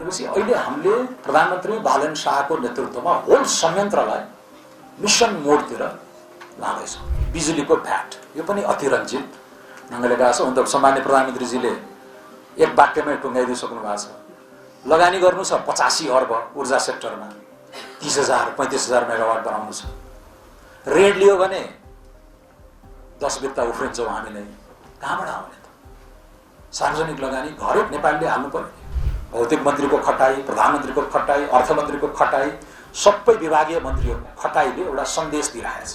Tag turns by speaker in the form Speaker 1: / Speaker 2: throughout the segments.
Speaker 1: भनेपछि अहिले हामीले प्रधानमन्त्री बालन शाहको नेतृत्वमा होल संयन्त्रलाई मिशन मोडतिर लाँदैछौँ। बिजुलीको भ्याट यो पनि अतिरञ्जित ढङ्गले गएको छ। हुन त सामान्य प्रधानमन्त्रीजीले एक वाक्यमै टुङ्गाइदिइसक्नु भएको छ। लगानी गर्नु छ 85 अर्ब ऊर्जा सेक्टरमा, 30,000-35,000 मेगावाट बनाउनु छ। ऋण लियो भने 10 बित्ता उफ्रिन्छौँ हामी नै। कहाँबाट आउने त? सार्वजनिक लगानी हरेक नेपालीले हाल्नु पर्यो। भौतिक मन्त्रीको खटाई, प्रधानमन्त्रीको खटाई, अर्थमन्त्रीको खटाई, सबै विभागीय मन्त्रीहरूको खटाईले एउटा सन्देश दिइरहेको छ।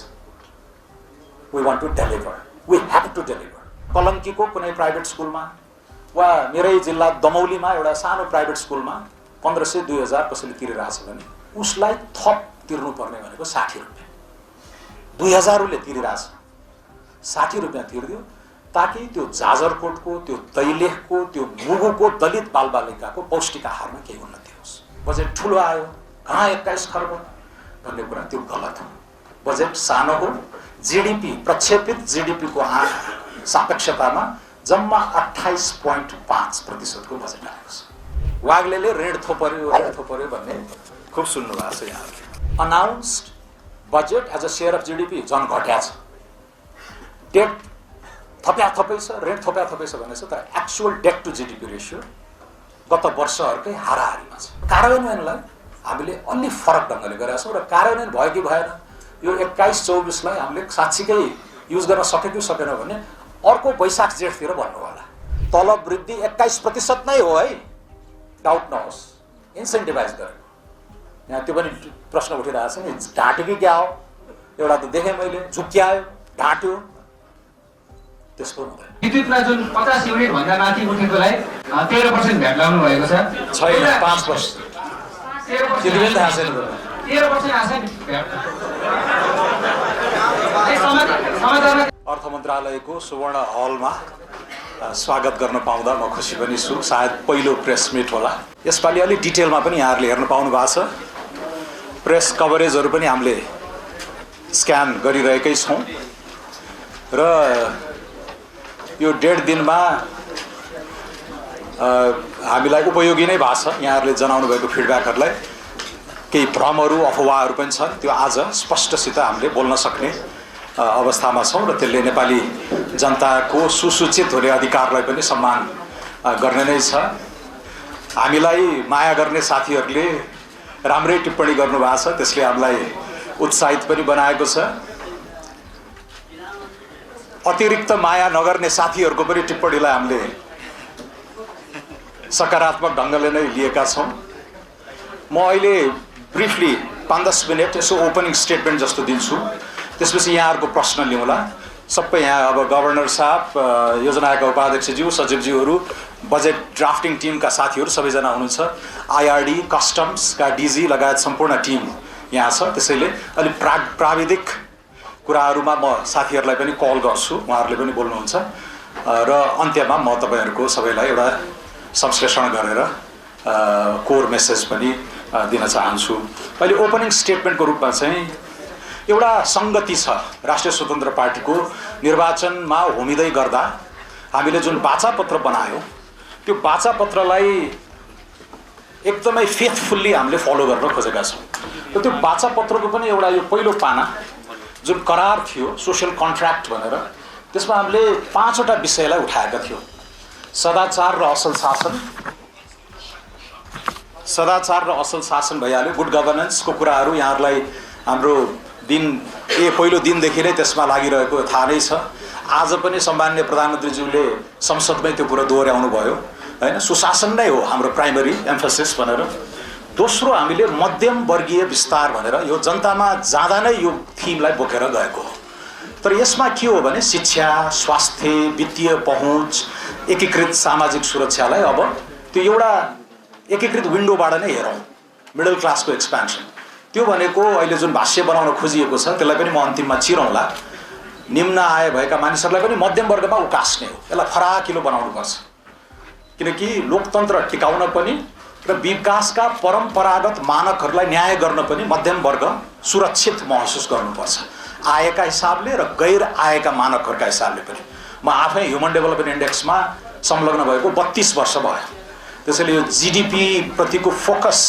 Speaker 1: We want to deliver, we have to deliver. कलङ्कीको कुनै प्राइभेट स्कुलमा वा मेरै जिल्ला दमौलीमा एउटा सानो प्राइभेट स्कुलमा 1500-2000 कसैले तिरिरहेछ भने उसलाई थप तिर्नुपर्ने भनेको 60 रुपियाँ। 2000 उसले तिरिरहेछ, 60 रुपियाँ तिर्दियो ताकि त्यो जाजरकोटको, त्यो दैलेखको, त्यो मुगुको दलित बालबालिकाको पौष्टिक आहारमा केही उन्नति होस्। बजेट ठुलो आयो, कहाँ 21 खर्ब भन्ने कुरा त्यो गलत हो। बजेट सानो हो। जीडीपी, प्रक्षेपित जीडीपीको सापेक्षतामा जम्मा 28.5% बजेट आएको छ। वाग्लेले ऋण थोपर्यो भन्ने खुब सुन्नु भएको छ यहाँहरूले। Announced budget as a share of GDP झन् घट्या छ। डेट थप्या छ, ऋण थप्या छ भनेछ, तर actual debt to GDP ratio गत वर्षहरूकै हाराहारीमा छ। कार्यान्वयनलाई हामीले अलि फरक ढङ्गले गरेका छौँ र कार्यान्वयन भयो कि भएन यो 21-24लाई हामीले साँच्चीकै युज गर्न सक्यो कि सकेन भने अर्को वैशाख जेठतिर भन्नु होला। तलब वृद्धि 21% नै हो है, डाउट नहोस्। इन्सेन्टिभाइज गरेको यहाँ त्यो पनि प्रश्न उठिरहेको छ नि, ढाँट्यो कि क्या हो? एउटा त देखेँ मैले, झुक्क्यायो, ढाँट्यो, त्यस्तो हुँदैन।
Speaker 2: विद्युतमा जुन 50 युनिट भन्दा माथि उठेकोलाई 13% भ्याट लाउनु भएको छ।
Speaker 1: छैन, 5%। त्यति पनि थाहा छैन।
Speaker 2: 13% आछ नि भ्याट।
Speaker 1: अर्थ मन्त्रालयको सुवर्ण हलमा स्वागत गर्न पाउँदा म खुसी पनि छु। सायद पहिलो प्रेस मिट होला। यसपालि अलि डिटेलमा पनि यहाँहरूले हेर्न पाउनु भएको छ। प्रेस कभरेजहरू पनि हामीले स्क्यान गरिरहेकै छौँ र यो 1.5 दिनमा हामीलाई उपयोगी नै भएको छ। यहाँहरूले जनाउनु भएको फिडब्याकहरूलाई केही भ्रमहरू अफवाहहरू पनि छन्, त्यो आज स्पष्टसित हामीले बोल्न सक्ने अवस्थामा छौँ र त्यसले नेपाली जनताको सुसूचित हुने अधिकारलाई पनि सम्मान गर्ने नै छ। हामीलाई माया गर्ने साथीहरूले राम्रै टिप्पणी गर्नुभएको छ, त्यसले हामीलाई उत्साहित पनि बनाएको छ। अतिरिक्त माया नगर्ने साथीहरूको पनि टिप्पणीलाई हामीले सकारात्मक ढङ्गले नै लिएका छौँ। म अहिले ब्रिफली 5-10 मिनट यसो ओपनिङ स्टेटमेन्ट जस्तो दिन्छु, त्यसपछि यहाँहरूको प्रश्न लिउँला। सबै यहाँ अब गभर्नर साहब, योजनाका उपाध्यक्षज्यू, सचिवज्यूहरू, बजेट ड्राफ्टिङ टिमका साथीहरू सबैजना हुनुहुन्छ। आइआरडी, कस्टम्सका डिजी लगायत सम्पूर्ण टिम यहाँ छ। त्यसैले अलिक प्राविधिक कुराहरूमा म साथीहरूलाई पनि कल गर्छु, उहाँहरूले पनि बोल्नुहुन्छ र अन्त्यमा म तपाईँहरूको सबैलाई एउटा संश्लेषण गरेर कोर मेसेज पनि दिन चाहन्छु। अहिले ओपनिङ स्टेटमेन्टको रूपमा चाहिँ एउटा सङ्गति छ। राष्ट्रिय स्वतन्त्र पार्टीको निर्वाचनमा होमिँदै गर्दा हामीले जुन बाचापत्र बनायो त्यो बाचापत्रलाई एकदमै फेथफुल्ली हामीले फलो गर्न खोजेका छौँ। र त्यो बाचापत्रको पनि एउटा यो पहिलो पाना जुन करार थियो, सोशल कन्ट्र्याक्ट भनेर, त्यसमा हामीले 5वटा विषयलाई उठाएका थियौँ। सदाचार र असल शासन, सदाचार र असल शासन भइहाल्यो। गुड गभर्नेन्सको कुराहरू यहाँहरूलाई हाम्रो पहिलो दिनदेखि नै त्यसमा लागिरहेको थाहा नै छ। आज पनि सम्माननीय प्रधानमन्त्रीज्यूले संसदमै त्यो कुरा दोहोऱ्याउनु भयो हैन। सुशासन नै हो हाम्रो प्राइमरी एम्फेसिस भनेर। दोस्रो, हामीले मध्यम वर्गीय विस्तार भनेर यो जनतामा जाँदा नै यो थिमलाई बोकेर गएको हो। तर यसमा के हो भने शिक्षा, स्वास्थ्य, वित्तीय पहुँच, एकीकृत सामाजिक सुरक्षालाई अब त्यो एउटा एकीकृत विन्डोबाट नै हेरौँ। मिडल क्लासको एक्सपेन्सन, त्यो भनेको अहिले जुन भाष्य बनाउन खोजिएको छ त्यसलाई पनि म अन्तिममा चिरौँला। निम्न आय भएका मानिसहरूलाई पनि मध्यम वर्गमा उकास्ने हो, यसलाई फराकिलो बनाउनुपर्छ। किनकि लोकतन्त्र टिकाउन पनि र विकासका परम्परागत मानकहरूलाई न्याय गर्न पनि मध्यम वर्ग सुरक्षित महसुस गर्नुपर्छ, आयका हिसाबले र गैर आयका मानकहरूका हिसाबले पनि। म आफै ह्युमन डेभलपमेन्ट इन्डेक्समा संलग्न भएको 32 वर्ष भयो। त्यसैले यो जीडीपी प्रतिको focus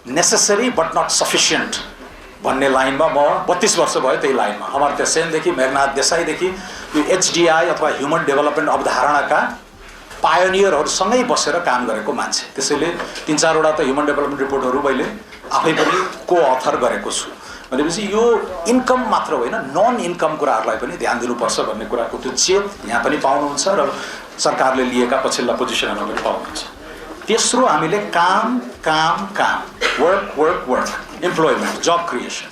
Speaker 1: necessary but not sufficient भन्ने लाइनमा म 32 वर्ष भयो त्यही लाइनमा अमर्त्य सेनदेखि मेघनाथ देसाईदेखि यो एचडीआई अथवा ह्युमन डेभलपमेन्ट अवधारणाका पायोनियरहरूसँगै बसेर काम गरेको मान्छे। त्यसैले 3-4वटा त ह्युमन डेभलपमेन्ट रिपोर्टहरू मैले आफै पनि को अथर गरेको छु। भनेपछि यो इन्कम मात्र होइन नन इन्कम कुराहरूलाई पनि ध्यान दिनुपर्छ भन्ने कुराको त्यो चेत यहाँ पनि पाउनुहुन्छ र सरकारले लिएका पछिल्ला पोजिसनहरूमा पनि पाउनुहुन्छ। तेस्रो हामीले काम काम काम वर्क वर्क वर्क इम्प्लोइमेन्ट जब क्रिएसन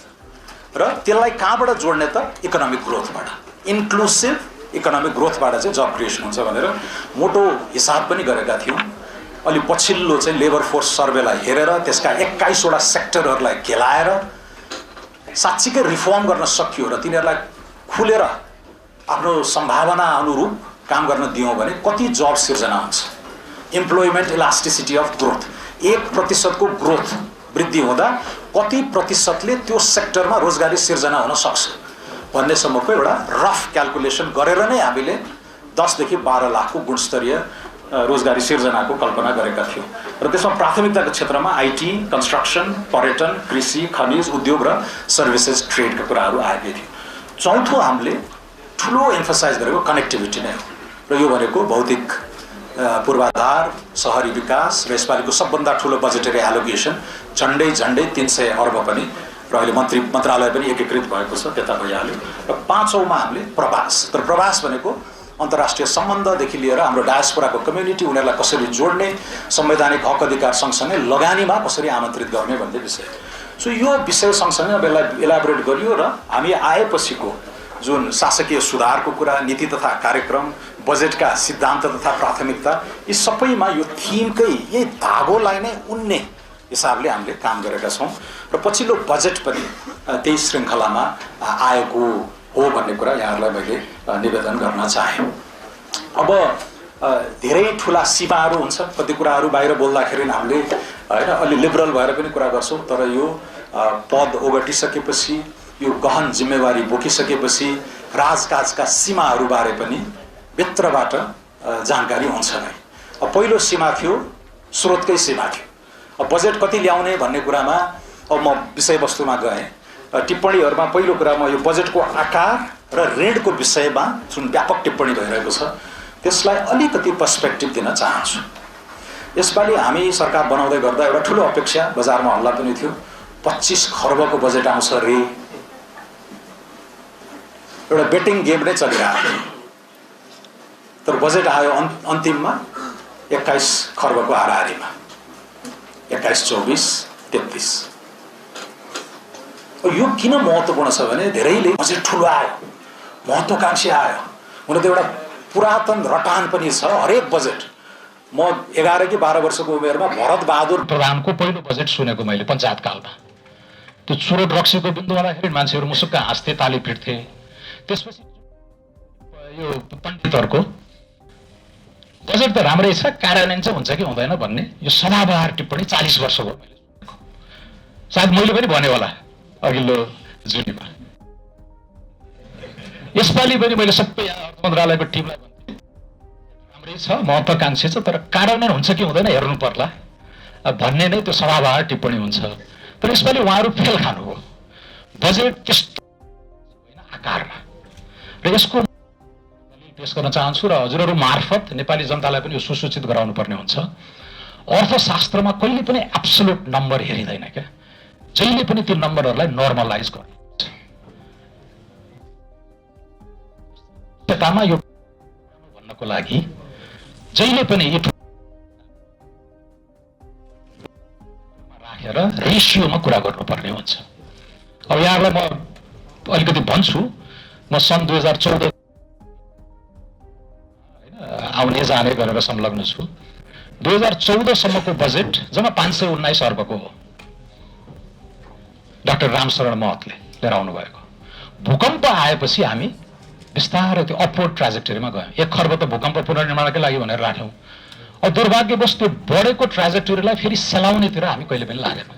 Speaker 1: र त्यसलाई कहाँबाट जोड्ने त इकोनोमिक ग्रोथबाट इन्क्लुसिभ इकोनोमिक ग्रोथबाट चाहिँ जब क्रिएसन हुन्छ भनेर मोटो हिसाब पनि गरेका थियौँ। अलि पछिल्लो चाहिँ लेबर फोर्स सर्वेलाई हेरेर त्यसका 21वटा सेक्टरहरूलाई घेलाएर साँच्चीकै रिफर्म गर्न सकियो र तिनीहरूलाई खुलेर आफ्नो सम्भावना अनुरूप काम गर्न दियौँ भने कति जब सिर्जना हुन्छ। इम्प्लोइमेन्ट इलास्टिसिटी अफ ग्रोथ 1% को ग्रोथ वृद्धि हुँदा कति प्रतिशतले त्यो सेक्टरमा रोजगारी सिर्जना हुन सक्छ भन्नेसम्मको एउटा रफ क्याल्कुलेसन गरेर नै हामीले 10 देखि 12 लाखको गुणस्तरीय रोजगारी सिर्जनाको कल्पना गरेका थियौँ र त्यसमा प्राथमिकताको क्षेत्रमा आईटी, कन्स्ट्रक्सन, पर्यटन, कृषि, खनिज उद्योग र सर्भिसेज ट्रेडका कुराहरू आएकै थियो। चौथो हामीले ठुलो एम्फसाइज गरेको कनेक्टिभिटी नै हो र यो भनेको भौतिक पूर्वाधार, सहरी विकास र यसपालिको सबभन्दा ठुलो बजेटरी एलोकेसन झन्डै 300 अर्ब पनि र अहिले मन्त्रालय पनि एकीकृत भएको छ त्यता भइहाल्यो। र पाँचौँमा हामीले प्रवास, तर प्रवास भनेको अन्तर्राष्ट्रिय सम्बन्धदेखि लिएर हाम्रो डायस्पोराको कम्युनिटी उनीहरूलाई कसरी जोड्ने, संवैधानिक हक अधिकार सँगसँगै लगानीमा कसरी आमन्त्रित गर्ने भन्ने विषय। सो यो विषय सँगसँगै अब यसलाई इलाबोरेट गरियो र हामी आएपछिको जुन शासकीय सुधारको कुरा, नीति तथा कार्यक्रम, बजेटका सिद्धान्त तथा प्राथमिकता यी सबैमा यो थिमकै यही धागोलाई नै उन्ने हिसाबले हामीले काम गरेका छौँ र पछिल्लो बजेट पनि त्यही श्रृङ्खलामा आएको हो भन्ने कुरा यहाँहरूलाई मैले निवेदन गर्न चाहेँ। अब धेरै ठुला सीमाहरू हुन्छ, कति कुराहरू बाहिर बोल्दाखेरि हामीले होइन अलि लिबरल भएर पनि कुरा गर्छौँ, तर यो पद ओगटिसकेपछि यो गहन जिम्मेवारी बोकिसकेपछि राजकाजका सीमाहरूबारे पनि भित्रबाट जानकारी हुन्छ नै। अब पहिलो सीमा थियो स्रोतकै सीमा थियो। अब बजेट कति ल्याउने भन्ने कुरामा अब म विषयवस्तुमा गएँ। टिप्पणीहरूमा पहिलो कुरामा यो बजेटको आकार र ऋणको विषयमा जुन व्यापक टिप्पणी भइरहेको छ त्यसलाई अलिकति पर्सपेक्टिभ दिन चाहन्छु। यसपालि हामी सरकार बनाउँदै गर्दा एउटा ठुलो अपेक्षा बजारमा हल्ला पनि थियो 25 खर्बको बजेट आउँछ रे, एउटा बेटिङ गेम नै चलिरहेको। तर बजेट आयो अन्तिममा 21 खर्बको हाराहारीमा 21-24-33। यो किन महत्त्वपूर्ण छ भने धेरैले बजेट ठुलो आयो, महत्त्वकांक्षी आयो, हुन त एउटा पुरातन रटान पनि छ हरेक बजेट। म 11 कि 12 वर्षको उमेरमा भरत बहादुर
Speaker 3: प्रधानको पहिलो बजेट सुनेको मैले पञ्चायत कालमा। त्यो चुरोट रक्सीको बिन्दु आउँदाखेरि मान्छेहरू मुसुक्क हाँस्थे, ताली पिट्थे। त्यसपछि यो पण्डितहरूको बजेट त राम्रै छ, कार्यान्वयन चाहिँ हुन्छ कि हुँदैन भन्ने यो सदाबहार टिप्पणी 40 वर्षको मैले सुनेको। सायद मैले पनि भने होला अघिल्लो जुनीमा। यसपालि पनि मैले सबै अर्थ मन्त्रालयको टिमलाई भन्थे राम्रै छ, महत्त्वकांक्षी छ, तर कार्यान्वयन हुन्छ कि हुँदैन हेर्नु पर्ला भन्ने नै त्यो सदाबहार टिप्पणी हुन्छ। तर यसपालि उहाँहरू फेल खानुभयो। बजेट त्यस्तो होइन आकारमा, र यसको पेश गर्न चाहन्छु र हजुरहरू मार्फत नेपाली जनतालाई पनि यो सुसूचित गराउनु पर्ने हुन्छ। अर्थशास्त्रमा कहिले पनि एब्सोल्युट नम्बर हेरिँदैन क्या, जहिले पनि ती नम्बरहरूलाई नर्मलाइज गर्नुपर्छ। यो भन्नको लागि जहिले पनि राखेर रेसियोमा कुरा गर्नुपर्ने हुन्छ। अब यहाँलाई म अलिकति भन्छु, म सन् 2014 आउने जाने गरेर संलग्न छु। 2014 सम्मको बजेट जम्मा 519 अर्बको हो। डाक्टर रामशरण महतले लिएर आउनु भएको। भूकम्प आएपछि हामी बिस्तारै त्यो अपवर्ड ट्राजेक्टरीमा गयौँ। 1 खर्ब त भूकम्प पुनर्निर्माणकै लागि भनेर राख्यौँ। अब दुर्भाग्यवश त्यो बढेको ट्राजेक्टरीलाई फेरि सेलाउनेतिर हामी कहिले पनि लागेनौँ।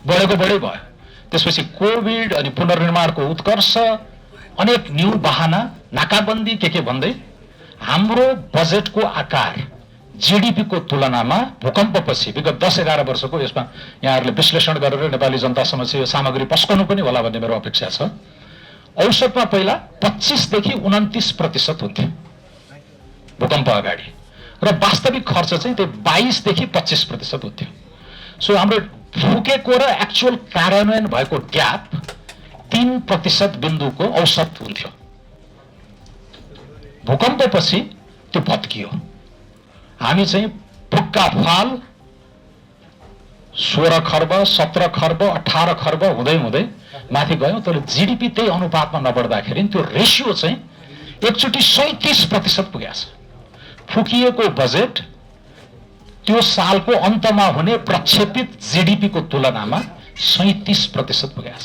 Speaker 3: बढेको बढै भयो। त्यसपछि कोभिड अनि पुनर्निर्माणको उत्कर्ष, अनेक न्यू बहाना, नाकाबन्दी के भन्दै हाम्रो बजेटको आकार जीडीपीको तुलनामा भूकम्पपछि विगत 10-11 वर्षको यसमा यहाँहरूले विश्लेषण गरेर नेपाली जनता समक्ष यो सामग्री पस्कनु पनि होला भन्ने मेरो अपेक्षा छ। औसतमा पहिला 25 देखि 29% हुन्थ्यो भूकम्प अगाडि र वास्तविक खर्च चाहिँ त्यो 22 देखि 25% हुन्थ्यो। सो हाम्रो फुकेको र एक्चुअल कार्यान्वयन भएको ग्याप 3% बिन्दुको औसत हुन्थ्यो। भूकम्पपछि त्यो भत्कियो। हामी चाहिँ फुक्का फाल 16 खर्ब 17 खर्ब 18 खर्ब हुँदै हुँदै माथि गयौं। तर जीडीपी त्यही अनुपातमा नबढ्दाखेरि त्यो रेशियो चाहिँ एकचोटि 37% पुगेछ। फुकिएको बजेट त्यो सालको अन्तमा हुने प्रक्षेपित जीडीपी को तुलनामा 37% पुगेछ।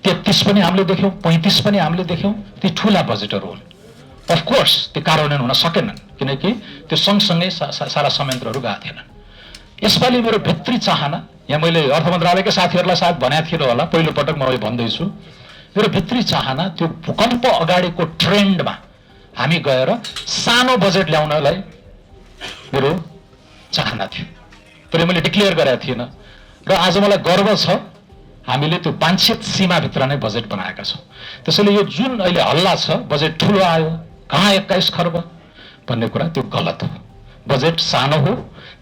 Speaker 3: 33 पनि हामीले देख्यौं, 35 पनि हामीले देख्यौं। ती ठूला बजेटहरू हुन्। अफ कोर्स त्यो कार्यान्वयन हुन सकेनन् किनकि त्यो सँगसँगै सारा संयन्त्रहरू गएका थिएनन्। यसपालि मेरो भित्री चाहना, यहाँ मैले अर्थ मन्त्रालयका साथीहरूलाई साथ भनेको थिएन होला, पहिलो पटक म यो भन्दैछु, मेरो भित्री चाहना त्यो भूकम्प अगाडिको ट्रेन्डमा हामी गएर सानो बजेट ल्याउनलाई मेरो चाहना थियो। तर मैले डिक्लेयर गरेको थिएन र आज मलाई गर्व छ हामीले त्यो वाञ्छित सीमाभित्र नै बजेट बनाएका छौं। त्यसैले यो जुन अहिले हल्ला छ बजेट ठूलो आयो, कहाँ 21 खर्ब भन्ने कुरा त्यो गलत हो। बजेट सानो हो।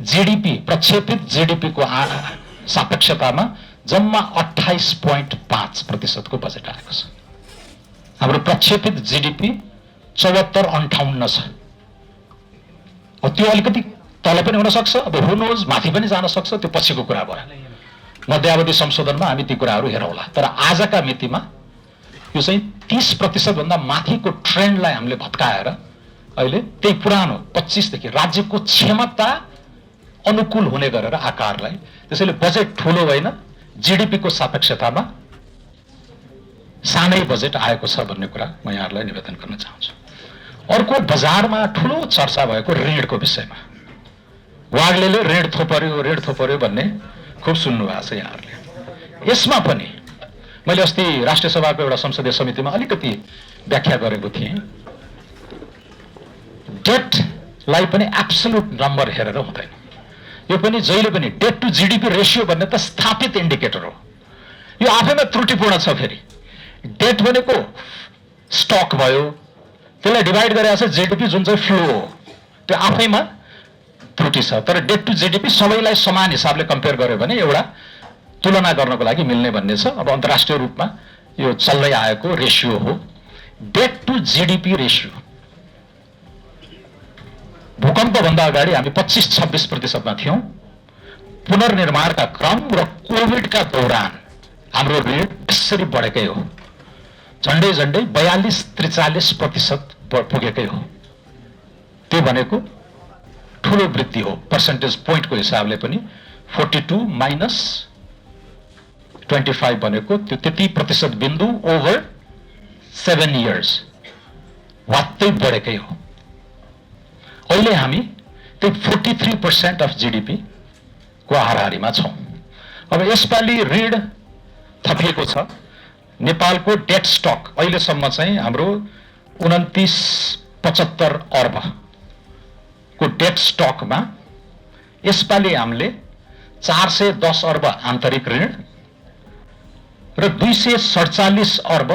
Speaker 3: जीडीपी प्रक्षेपित जीडीपी को सापेक्षतामा जम्मा 28.5% को बजेट आएको छ। हाम्रो प्रक्षेपित जीडीपी 74-58 छ। त्यो अलिकति तल पनि हुन सक्छ, अब हु नोज माथि पनि जान सक्छ, त्यो पछिको कुरा भयो। मध्यावधि संशोधनमा हामी ती कुराहरू हेरौँला। तर आजका मितिमा यो चाहिँ 30% भन्दा माथिको ट्रेन्डलाई हामीले भत्काएर अहिले त्यही पुरानो 25 देखि राज्यको क्षमता अनुकूल हुने गरेर आकारलाई, त्यसैले बजेट ठूलो होइन, जीडीपी को सापेक्षतामा सानै बजेट आएको छ भन्ने कुरा म यहाँहरूलाई निवेदन गर्न चाहन्छु। अर्को बजारमा ठूलो चर्चा भएको ऋणको विषयमा, वाग्लेले ऋण थोपर्यो भन्ने खुब सुन्नु भएको छ यहाँहरूले। यसमा पनि मैले अस्ति राष्ट्रिय सभाको एउटा संसदीय समितिमा अलिकति व्याख्या गरेको थिएँ। डेटलाई पनि एब्सोल्युट नम्बर हेरेर हुँदैन। यो पनि जहिले पनि डेट टु जीडीपी रेशियो भन्ने त स्थापित इन्डिकेटर हो। यो आफैमा त्रुटिपूर्ण छ। फेरि डेट भनेको स्टक भयो, त्यसलाई डिभाइड गरेर छ जीडीपी जुन चाहिँ फ्लो हो, त्यो आफैमा त्रुटि छ। तर डेट टु जीडीपी सबैलाई समान हिसाबले कम्पेयर गर्यो भने एउटा तुलना गर्नको लागि मिल्ने भन्ने छ। अब अन्तर्राष्ट्रिय रूपमा यो चल्दै आएको रेशियो हो डेट टु जीडीपी रेशियो। भूकम्पभन्दा अगाडि हामी 25-26% थियौं। पुनर्निर्माणका क्रम र कोभिडका दौरान हाम्रो ऋण त्यसरी बढेकै हो। झन्डै 42-43% पुगेकै हो। त्यो भनेको ठूलो वृद्धि हो। पर्सेन्टेज पोइन्टको हिसाबले पनि 42 - 25 भनेको त्यो त्यति प्रतिशत बिन्दु ओभर 7 इयर्स वात्तै बढेकै हो। अहिले हामी त्यो 43% अफ जीडीपी को हाराहारीमा छौं। अब यसपालि ऋण थपिएको छ। नेपालको डेट स्टक अहिलेसम्म चाहिँ हाम्रो 29-75 अर्ब को डेट स्टकमा यसपालि हामीले 410 अर्ब आन्तरिक ऋण र 247 अर्ब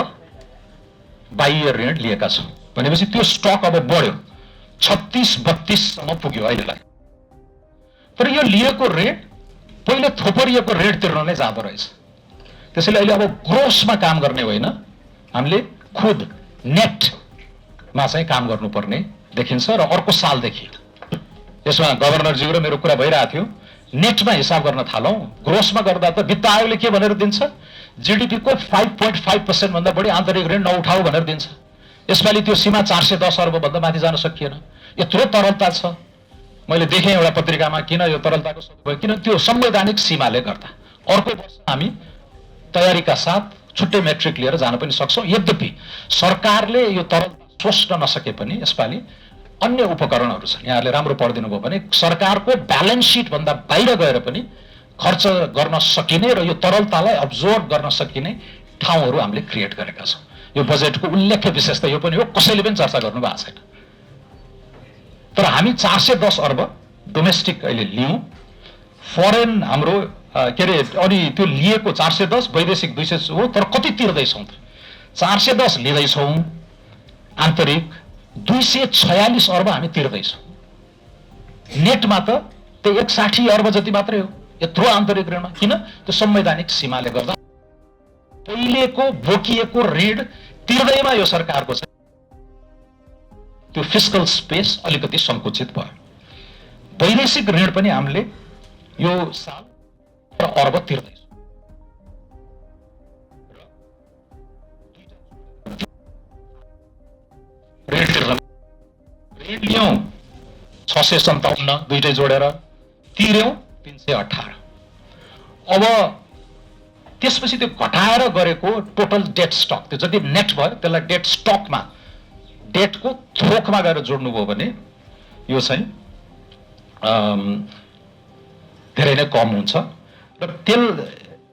Speaker 3: बाह्य ऋण लिएका छौं। भनेपछि त्यो स्टक अब बढ्यो, 36-32 सम्म पुग्यो अहिलेलाई। तर यो लिएको ऋण पहिले थोपरिएको ऋण तिर्न नै जाँदो रहेछ। त्यसैले अहिले अब ग्रोसमा काम गर्ने होइन, हामीले खुद नेटमा चाहिँ काम गर्नुपर्ने देखिन्छ। र अर्को सालदेखि यसमा गभर्नरज्यू र मेरो कुरा भइरहेको थियो, नेटमा हिसाब गर्न थालौं। ग्रोसमा गर्दा त वित्त आयोगले के भनेर दिन्छ, जीडीपी को 5.5% भन्दा बढी आन्तरिक ऋण नउठाऊ भनेर दिन्छ। यसपालि त्यो सीमा 410 अर्ब भन्दा माथि जान सकिएन। यत्रो तरलता छ। मैले देखेँ एउटा पत्रिकामा किन यो तरलताको सदुपयोग, किन त्यो संवैधानिक सीमाले गर्दा। अर्को वर्ष हामी तयारीका साथ छुट्टै मेट्रिक लिएर जान पनि सक्छौं। यद्यपि सरकारले यो तरलता सोच्न नसके पनि यसपालि अन्य उपकरणहरू छन्। यहाँहरूले राम्रो पढिदिनु भयो भने सरकारको ब्यालेन्स शीट भन्दा बाहिर गएर पनि खर्च गर्न सकिने र यो तरलतालाई अब्जर्भ गर्न सकिने ठाउँहरू हामीले क्रिएट गरेका छौं। यो बजेटको उल्लेख्य विशेषता यो पनि हो, कसैले पनि चर्चा गर्नु भएको छैन। तर हामी 410 अर्ब डोमेस्टिक अहिले लियौँ, फरेन हाम्रो के अरे अनि त्यो लिएको 410, वैदेशिक 200 हो, तर कति तिर्दैछौँ त? 410 लिँदैछौँ, आन्तरिक 246 अर्ब हामी तिर्दैछौँ। नेटमा त त्यो 160 अर्ब जति मात्रै हो यत्रो आन्तरिक ऋणमा। किन? त्यो संवैधानिक सीमाले गर्दा पहिलेको बोकिएको ऋण तिर्दैमा यो सरकारको छ, त्यो फिस्कल स्पेस अलिकति संकुचित भयो। वैदेशिक ऋण पनि हामीले यो साल अर्ब तिर्दैछौँ। ऋण लियौँ 657, दुईटै जोडेर तिर्यौँ 318। अब त्यसपछि त्यो घटाएर गरेको टोटल डेट स्टक, त्यो जति नेट भयो त्यसलाई डेट स्टकमा, डेटको थोकमा गएर जोड्नुभयो भने यो चाहिँ धेरै नै कम हुन्छ। र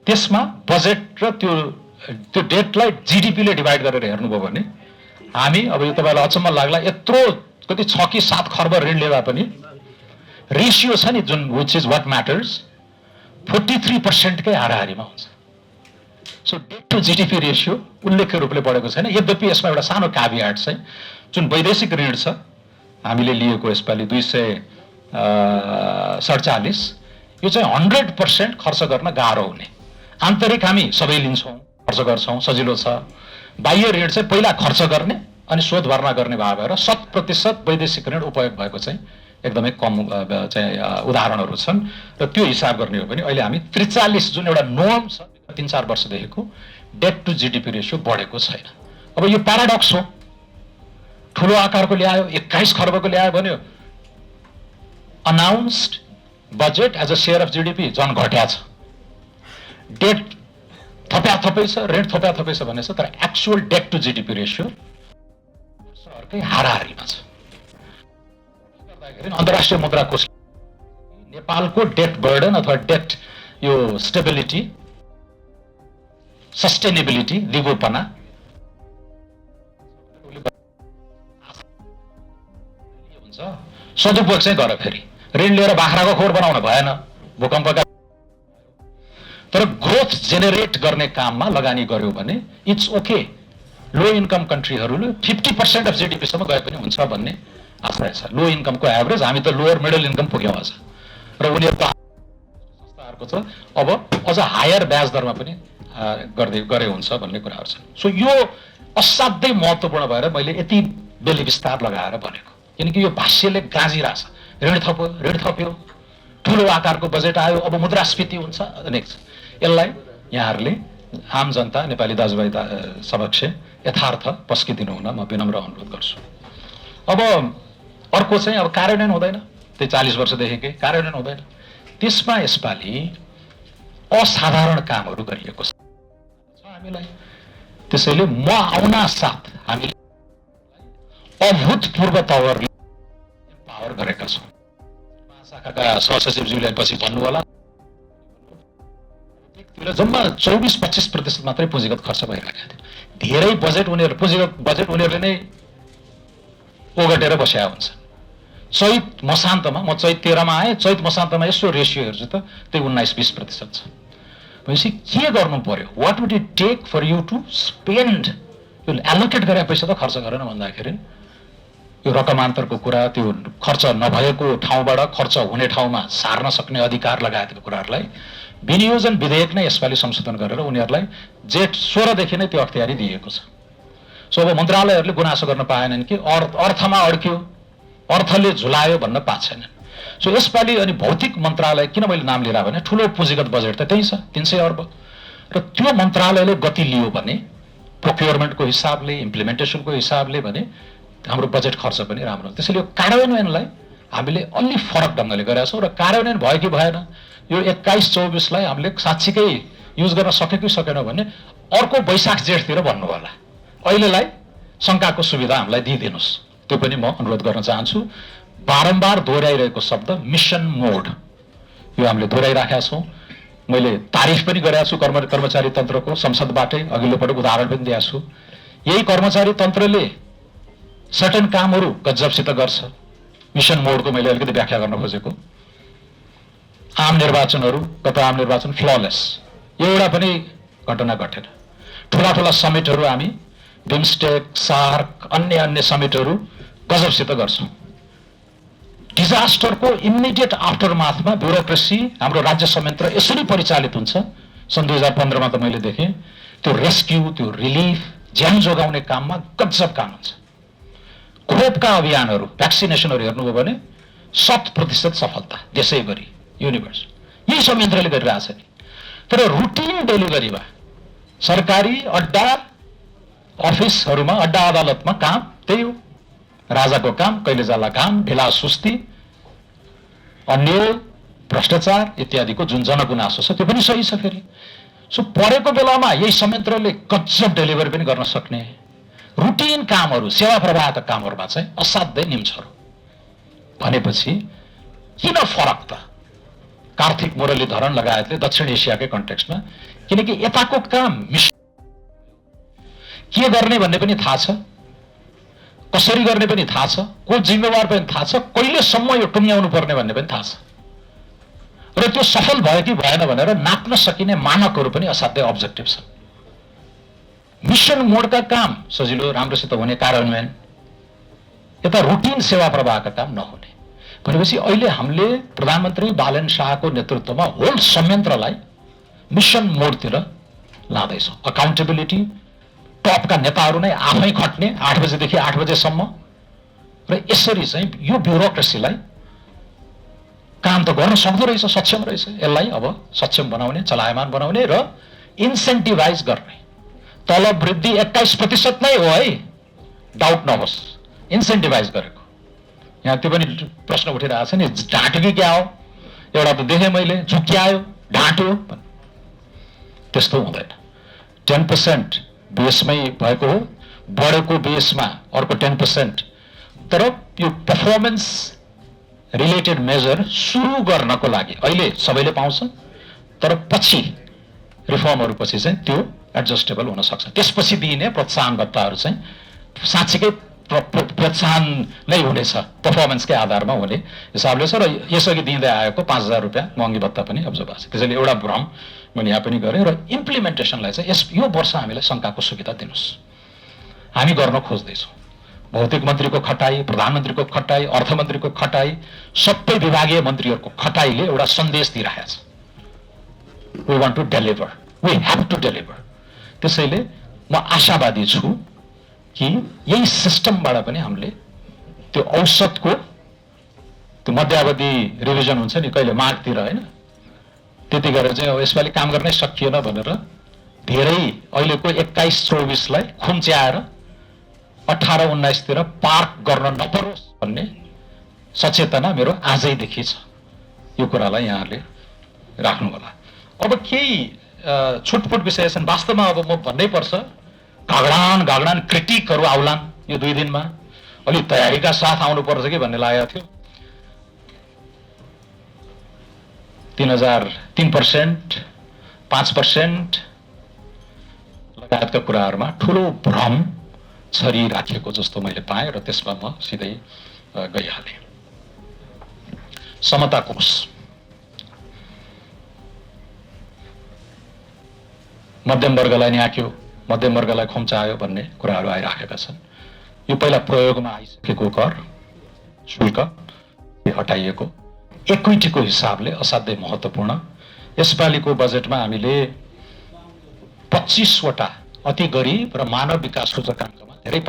Speaker 3: त्यसमा बजेट र त्यो डेटलाई जिडिपीले डिभाइड गरेर हेर्नुभयो भने हामी, अब यो तपाईँलाई अचम्म लाग्ला, यत्रो कति 6 कि 7 खर्ब ऋण लिँदा पनि रेसियो छ नि जुन विच इज वाट म्याटर्स 43% कै हाराहारीमा हुन्छ। So debt to GDP ratio उल्लेख्य रूपले बढेको छैन। यद्यपि यसमा एउटा सानो क्याभिएट चाहिँ, जुन वैदेशिक ऋण छ हामीले लिएको यसपालि 247, यो चाहिँ 100% खर्च गर्न गाह्रो हुने। आन्तरिक हामी सबै लिन्छौँ, खर्च गर्छौँ, सजिलो छ। बाह्य ऋण चाहिँ पहिला खर्च गर्ने अनि शोध भर्ना गर्ने भाव भएर 100% वैदेशिक ऋण उपयोग भएको चाहिँ एकदमै कम चाहिँ उदाहरणहरू छन्। र त्यो हिसाब गर्ने हो भने अहिले हामी 43, जुन एउटा नोर्म छ 3-4 वर्षदेखिको, डेट टु जिडिपी रेसियो बढेको छैन। अब यो प्याराडक्स हो, ठुलो आकारको ल्यायो, 21 खर्बको ल्यायो भन्यो, announced budget as a share of GDP झन् घट्या छ, डेट थप्या छ, ऋण थप्या छ भनेछ, तर actual debt to GDP ratio सरकै हाराहारीमा छ। अन्तर्राष्ट्रिय मुद्रा कोष नेपालको डेट बर्डन अथवा डेट यो स्टेबिलिटी, सस्टेनेबिलिटी, दिगोपना हुन्छ। सदुपयोग चाहिँ गर, फेरि ऋण लिएर बाख्राको खोर बनाउन भएन, भूकम्पका, तर ग्रोथ जेनेरेट गर्ने काममा लगानी गर्यो भने इट्स ओके। लो इन्कम कन्ट्रीहरूले 50% अफ जिडिपीसम्म गए पनि हुन्छ भन्ने आशय छ। लो इन्कमको एभरेज, हामी त लोवर मिडल इन्कम पुग्यौँ आज, र उनीहरूको संस्थाहरूको छ अब अझ हायर ब्याज दरमा पनि गरे हुन्छ भन्ने कुराहरू छन्। सो यो असाध्यै महत्त्वपूर्ण भएर मैले यति बेली विस्तार लगाएर भनेको, किनकि यो भाष्यले गाँजिरहेछ, ऋण थप्यो, ठुलो आकारको बजेट आयो, अब मुद्रास्फीति हुन्छ, नेक्स्ट। यसलाई यहाँहरूले आम जनता, नेपाली दाजुभाइ समक्ष यथार्थ पस्किदिनु हुन म विनम्र अनुरोध गर्छु। अब अर्को चाहिँ अब कार्यान्वयन हुँदैन, त्यही 40 वर्षदेखिकै कार्यान्वयन हुँदैन। त्यसमा यसपालि असाधारण कामहरू गरिएको छ हामीलाई। त्यसैले म आउना साथ हामीले अभूतपूर्व पावर गरेका छौँ। महाशाखाका सहसचिवज्यूलाई पछि भन्नु होला, जम्मा 24-25% मात्रै पुँजीगत खर्च भइरहेको थियो। धेरै बजेट उनीहरू, पुँजीगत बजेट उनीहरूले नै ओगटेर बस्या हुन्छ। चैत मसान्तमा, म चैत 13 मा आएँ, चैत मसान्तमा यसो रेसियो हेर्छु त त्यही 19-20% छ। भनेपछि के गर्नु पर्यो? What would it take for you to spend? यो एलोकेट गरे पैसा त खर्च गरेन भन्दाखेरि यो रकमान्तरको कुरा, त्यो खर्च नभएको ठाउँबाट खर्च हुने ठाउँमा सार्न सक्ने अधिकार लगायतका कुराहरूलाई विनियोजन विधेयक नै यसपालि संशोधन गरेर उनीहरूलाई जेठ 16 देखि नै त्यो अख्तियारी दिएको छ। सो अब मन्त्रालयहरूले गुनासो गर्न पाएनन् कि अर्थमा अड्क्यो, अर्थले झुलायो भन्न पाएको छैन। सो यसपालि अनि भौतिक मन्त्रालय किन मैले नाम लिएर भने ठुलो पुँजीगत बजेट त त्यही छ 300 अर्ब, र त्यो मन्त्रालयले गति लियो भने प्रोक्योरमेन्टको हिसाबले, इम्प्लिमेन्टेसनको हिसाबले भने हाम्रो बजेट खर्च पनि राम्रो हुन्छ। त्यसैले यो कार्यान्वयनलाई हामीले अलि फरक ढङ्गले गरेका छौँ, र कार्यान्वयन भयो कि भएन, यो 21-24लाई हामीले साँच्चीकै युज गर्न सक्यो कि सकेन भने अर्को वैशाख जेठतिर भन्नु होला। अहिलेलाई शङ्काको सुविधा हामीलाई दिइदिनुहोस्, त्यो पनि म अनुरोध गर्न चाहन्छु। बारम्बार दोहोऱ्याइरहेको शब्द मिसन मोड, यो हामीले दोहोऱ्याइराखेका छौँ। मैले तारिफ पनि गरेका छु कर्मचारी तन्त्रको, संसदबाटै अघिल्लो पटक उदाहरण पनि दिएको छु। यही कर्मचारी तन्त्रले सर्टेन कामहरू गजबसित गर्छ, मिसन मोडको मैले अलिकति व्याख्या गर्न खोजेको। आम निर्वाचनहरू, गत आम निर्वाचन फ्ललेस, एउटा पनि घटना घटेन। ठुला ठुला समिटहरू हामी बिमस्टेक, सार्क, अन्य समिटहरू गजबसित गर्छौँ। डिजास्टरको इमिडिएट आफ्टरमाथमा ब्युरोक्रेसी हाम्रो राज्य संयन्त्र यसरी परिचालित हुन्छ। सन् 2015 मा त मैले देखेँ त्यो रेस्क्यु, त्यो रिलिफ, ज्यान जोगाउने काममा गजब काम हुन्छ। खोपका अभियानहरू, भ्याक्सिनेसनहरू हेर्नुभयो भने 100% सफलता देशैभरि, युनिभर्स यही संयन्त्रले गरिरहेछ नि। तर रुटिन डेलिभरीमा सरकारी अड्डा अफिसहरूमा, अड्डा अदालतमा काम त्यही हो। राजाको काम, कहिले जाला काम, ढिला सुस्ती, अन्य भ्रष्टाचार इत्यादिको जुन जनगुनासो छ त्यो पनि सही छ। फेरि सो परेको बेलामा यही संयन्त्रले गजब डेलिभरी पनि गर्न सक्ने रुटिन कामहरू, सेवा प्रवाहका कामहरूमा चाहिँ असाध्यै निम्छहरू भनेपछि किन फरक त कार्तिक मुरलीधरन लगायतले दक्षिण एसियाकै कन्टेक्स्टमा? किनकि यताको काम के गर्ने भन्ने पनि थाहा छ, कसरी गर्ने पनि थाहा छ, को जिम्मेवार पनि थाहा छ, कहिलेसम्म यो टुङ्ग्याउनु पर्ने भन्ने पनि थाहा छ, र त्यो सफल भयो कि भएन भनेर नाप्न सकिने मानकहरू पनि असाध्यै अब्जेक्टिभ छन्। मिसन मोडका काम सजिलो राम्रोसित हुने कार्यान्वयन, यता रुटिन सेवा प्रवाहका काम नहुने भनेपछि अहिले हामीले प्रधानमन्त्री बालन शाहको नेतृत्वमा होल संयन्त्रलाई मिसन मोडतिर लाँदैछौँ। अकाउन्टेबिलिटी, टपका नेताहरू नै आफै खट्ने 8 बजेदेखि 8 बजेसम्म, र यसरी चाहिँ यो ब्युरोक्रेसीलाई काम त गर्न सक्दो रहेछ, सक्षम रहेछ। यसलाई अब सक्षम बनाउने, चलायमान बनाउने र इन्सेन्टिभाइज गर्ने। तलब वृद्धि 21% नै हो है, डाउट नहोस्, इन्सेन्टिभाइज गरेको। यहाँ त्यो पनि प्रश्न उठिरहेको छ नि, ढाँट्यो कि क्या हो? एउटा त देखेँ मैले, झुक्क्यायो, ढाँट्यो, त्यस्तो हुँदैन। 10% बेसमै भएको हो, बढेको बेसमा अर्को 10%। तर यो पर्फर्मेन्स रिलेटेड मेजर सुरु गर्नको लागि अहिले सबैले पाउँछ, तर पछि रिफर्महरू पछि चाहिँ त्यो एडजस्टेबल हुन सक्छ। त्यसपछि दिइने प्रोत्साहन भत्ताहरू चाहिँ साँच्चीकै प्रोत्साहन नै हुनेछ, पर्फर्मेन्सकै आधारमा हुने हिसाबले छ। र यसअघि दिँदै आएको 5000 रुपियाँ महँगी भत्ता पनि अब्जर्भ भएको छ। त्यसैले एउटा भ्रम मैले यहाँ पनि गरेँ। र इम्प्लिमेन्टेसनलाई चाहिँ यो वर्ष हामीलाई शङ्काको सुविधा दिनुहोस्, हामी गर्न खोज्दैछौँ। भौतिक मन्त्रीको खटाई, प्रधानमन्त्रीको खटाई, अर्थमन्त्रीको खटाई, सबै विभागीय मन्त्रीहरूको खटाईले एउटा सन्देश दिइरहेको छ, we want to deliver, we have to deliver. त्यसैले म आशावादी छु कि यही सिस्टमबाट पनि हामीले त्यो औसतको त्यो मध्यावधि रिभिजन हुन्छ नि कहिले मार्चतिर, होइन, त्यति गरेर चाहिँ अब यसपालि काम गर्नै सकिएन भनेर धेरै अहिलेको 21-24लाई खुम्च्याएर 18-19तिर पार्क गर्न नपरोस् भन्ने सचेतना मेरो आजैदेखि छ। यो कुरालाई यहाँले राख्नु होला। अब केही छुटपुट विषय छन्, वास्तवमा अब म भन्नै पर्छ, घगडान क्रिटिकहरू आउलान् यो 2 दिनमा, अलि तयारीका साथ आउनु पर्छ कि भन्ने लागेको थियो। 3% 5% लगायतका कुराहरूमा ठुलो भ्रम छरिराखेको जस्तो मैले पाएँ, र त्यसमा म सिधै गइहालेँ। समता कोष, मध्यम वर्गलाई न्याक्यो, मध्यम वर्गलाई खुम्चायो भन्ने कुराहरू आइराखेका छन्। यो पहिला प्रयोगमा आइसकेको कर शुल्क हटाइएको इक्विटीको हिसाबले असाध्यै महत्त्वपूर्ण। यसपालिको बजेटमा हामीले 25वटा अति गरिब र मानव विकास सूचकाङ्कमा धेरै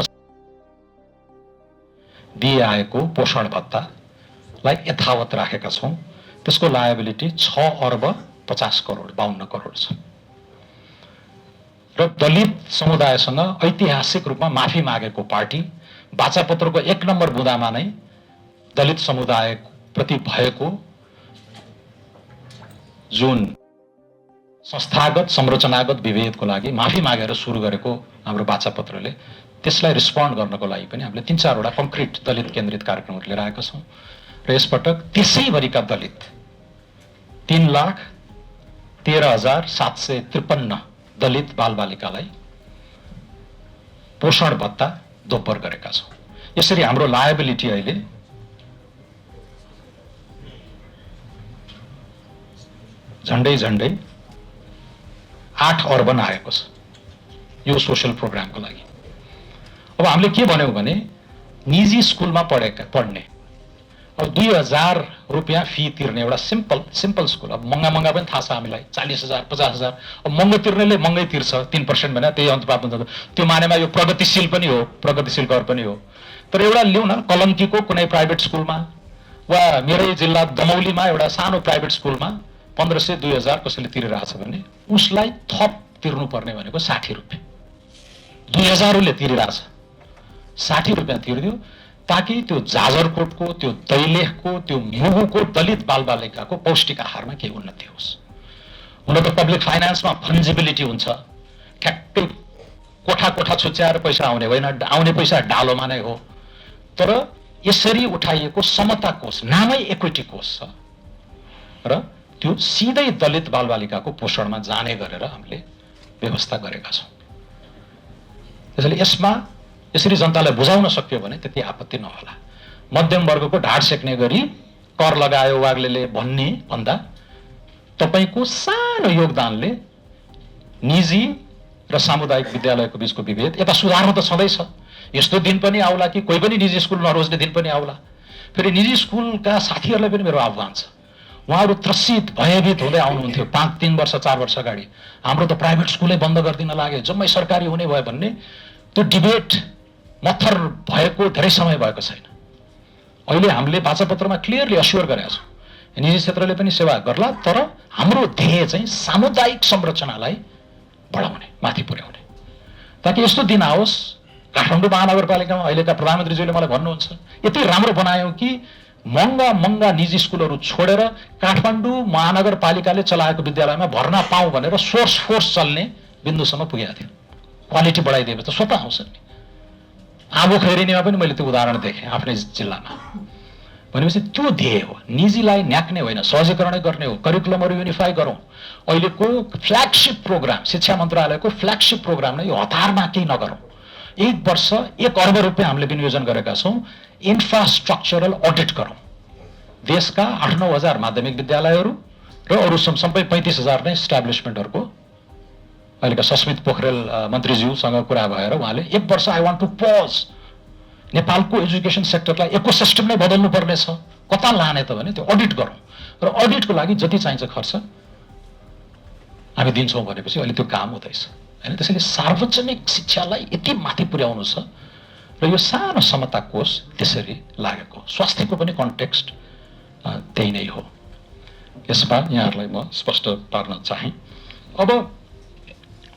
Speaker 3: दिइआएको पोषण भत्तालाई यथावत राखेका छौँ। त्यसको लायबिलिटी 6,50,52 करोड छ। र दलित समुदायसँग ऐतिहासिक रूपमा माफी मागेको पार्टी बाचापत्रको 1 नम्बर बुँदामा नै दलित समुदाय प्रति भएको जुन संस्थागत संरचनागत विभेदको लागि माफी मागेर सुरु गरेको हाम्रो बाचापत्रले त्यसलाई रिस्पोन्ड गर्नको लागि पनि हामीले 3-4वटा कङ्क्रिट दलित केन्द्रित कार्यक्रमहरू लिएर आएका छौँ। र यसपटक त्यसैभरिका दलित 3,13,753 दलित बालबालिकालाई पोषण भत्ता दोब्बर गरेका छौँ। यसरी हाम्रो लायबिलिटी अहिले झन्डै 8 अर्ब आएको छ यो सोशल प्रोग्रामको लागि। अब हामीले के भन्यौं भने निजी स्कुलमा पढ्ने अब 2000 रुपियाँ फी तिर्ने एउटा सिम्पल स्कुल, अब महँगा पनि थाहा छ हामीलाई, 40,000 50,000, अब महँगो तिर्नेले महँगै तिर्छ, 3% भने त्यही अनुपात हुन्छ। त्यो मानेमा यो प्रगतिशील पनि हो, प्रगतिशील कर पनि हो। तर एउटा लिउँ न, कलङ्कीको कुनै प्राइभेट स्कुलमा वा मेरै जिल्ला दमौलीमा एउटा सानो प्राइभेट स्कुलमा 1500 2000 कसैले तिरिरहेछ भने उसलाई थप तिर्नुपर्ने भनेको 60 रुपियाँ। 2000 उसले तिरिरहेछ, 60 रुपियाँ तिर्दियो ताकि त्यो जाजरकोटको, त्यो दैलेखको, त्यो मुगुको दलित बालबालिकाको पौष्टिक आहारमा केही उन्नति होस्। हुन त पब्लिक फाइनान्समा फन्जिबिलिटी हुन्छ, ठ्याक्कै कोठा छुच्याएर पैसा आउने होइन, आउने पैसा डालोमा नै हो। तर यसरी उठाइएको समता कोष, नामै इक्विटी कोष छ र त्यो सिधै दलित बालबालिकाको पोषणमा जाने गरेर हामीले व्यवस्था गरेका छौँ। त्यसैले यसमा यसरी जनतालाई बुझाउन सक्यो भने त्यति आपत्ति नहोला। मध्यम वर्गको ढाड सेक्ने गरी कर लगायो वाग्लेले भन्दा तपाईको सानो योगदानले निजी र सामुदायिक विद्यालयको बीचको विभेद यता सुधार्नु त छँदैछ। यस्तो दिन पनि आउला कि कोही पनि निजी स्कुल नरोज्ने दिन पनि आउला। फेरि निजी स्कुलका साथीहरूलाई पनि मेरो आह्वान छ, उहाँहरू त्रसित भयभीत हुँदै आउनुहुन्थ्यो 3 वर्ष 4 वर्ष अगाडि, हाम्रो त प्राइभेट स्कुलै बन्द गरिदिन लाग्यो, जम्मै सरकारी हुने भयो भन्ने। त्यो डिबेट मत्थर भएको धेरै समय भएको छैन। अहिले हामीले वाचापत्रमा क्लियरली अस्योर गरेका छौँ निजी क्षेत्रले पनि सेवा गर्ला, तर हाम्रो ध्येय चाहिँ सामुदायिक संरचनालाई बढाउने, माथि पुर्याउने, ताकि यस्तो दिन आओस्। काठमाडौँ महानगरपालिकामा अहिलेका प्रधानमन्त्रीज्यूले मलाई भन्नुहुन्छ यति राम्रो बनायौँ कि महँगा निजी स्कुलहरू छोडेर काठमाडौँ महानगरपालिकाले चलाएको विद्यालयमा भर्ना पाऊँ भनेर सोर्स फोर्स चल्ने बिन्दुसम्म पुगेका थियो। क्वालिटी बढाइदिएपछि त स्वतः आउँछ नि। आगो खैरिनीमा पनि मैले त्यो उदाहरण देखेँ आफ्नै जिल्लामा। भनेपछि त्यो ध्येय हो, निजीलाई न्याक्ने होइन, सहजीकरणै गर्ने हो, करिकुलमहरू युनिफाई गरौँ। अहिलेको फ्ल्यागशिप प्रोग्राम, शिक्षा मन्त्रालयको फ्ल्यागशिप प्रोग्राम नै यो हतारमा केही नगरौँ। 1 वर्ष 1 अर्ब रुपियाँ हामीले विनियोजन गरेका छौँ, इन्फ्रास्ट्रक्चरल अडिट गरौँ। देशका 8-9 हजार माध्यमिक विद्यालयहरू र अरू सबै 35,000 नै इस्टाब्लिसमेन्टहरूको अहिलेका सस्मित पोखरेल मन्त्रीज्यूसँग कुरा भएर उहाँले 1 वर्ष आई वान्ट टु पज, नेपालको एजुकेसन सेक्टरलाई इकोसिस्टम नै बदल्नु पर्ने छ, कता लाने त भने त्यो अडिट गरौँ र अडिटको लागि जति चाहिन्छ खर्च हामी दिन्छौँ भनेपछि अहिले त्यो काम हुँदैछ हैन। त्यसैले सार्वजनिक शिक्षालाई यति माथि पुर्याउनु छ र यो सानो समता कोष त्यसरी लागेको। स्वास्थ्यको पनि कन्टेक्स्ट त्यही नै हो। यसमा यहाँहरूलाई म स्पष्ट पार्न चाहे। अब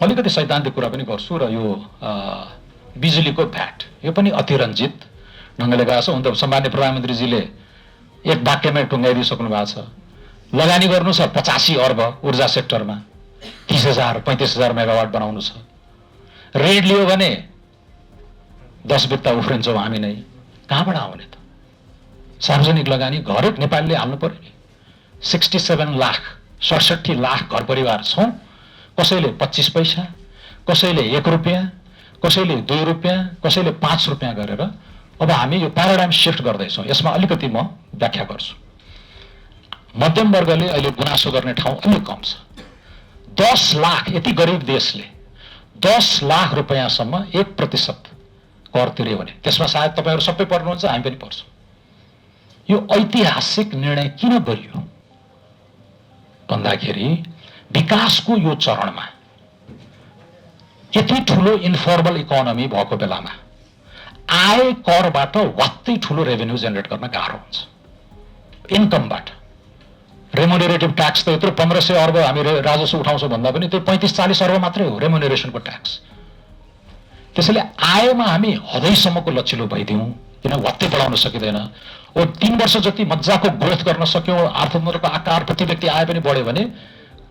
Speaker 3: अलिकति सैद्धान्तिक कुरा पनि गर्छु र यो बिजुलीको भ्याट यो पनि अतिरञ्जित ढङ्गले गएको छ। हुन त सम्मान्य प्रधानमन्त्रीजीले एक वाक्यमै टुङ्गाइदिइसक्नु भएको छ, लगानी गर्नु छ 85 अर्ब ऊर्जा सेक्टरमा, 30,000 35,000 मेगावाट बनाउनु छ। रेड लियो भने 10 बित्ता उफ्रिन्छौँ हामी नै, कहाँबाट आउने त? सार्वजनिक लगानी हरेक नेपालीले हाल्नु पर्यो नि। 67 लाख 67 लाख घर परिवार छौँ, कसैले 25 पैसा, कसैले 1 रुपियाँ, कसैले 2 रुपियाँ, कसैले 5 रुपियाँ गरेर अब हामी यो प्याराडाइम शिफ्ट गर्दैछौँ। यसमा अलिकति म व्याख्या गर्छु। मध्यम वर्गले अहिले गुनासो गर्ने ठाउँ अलिक कम छ। 10 लाख, यति गरिब देशले 10 लाख रुपियाँसम्म 1% कर तिर्यो भने त्यसमा सायद तपाईँहरू सबै पढ्नुहुन्छ, हामी पनि पढ्छौँ। यो ऐतिहासिक निर्णय किन गरियो भन्दाखेरि विकासको यो चरणमा यति ठुलो इन्फर्मल इकोनोमी भएको बेलामा आय करबाट वात्तै ठुलो रेभेन्यू जेनेरेट गर्न गाह्रो हुन्छ। इन्कमबाट रेमुनेरेटिभ ट्याक्स त यत्रो 1500 अर्ब हामी राजस्व उठाउँछौँ भन्दा पनि त्यो 35-40 अर्ब मात्रै हो रेमुनेरेसनको ट्याक्स। त्यसैले आयमा हामी हदैसम्मको लचिलो भइदिउँ, किन वात्तै बढाउन सकिँदैन। ओ 3 वर्ष जति मजाको ग्रोथ गर्न सक्यौँ, अर्थतन्त्रको आकार प्रति व्यक्ति आय पनि बढ्यो भने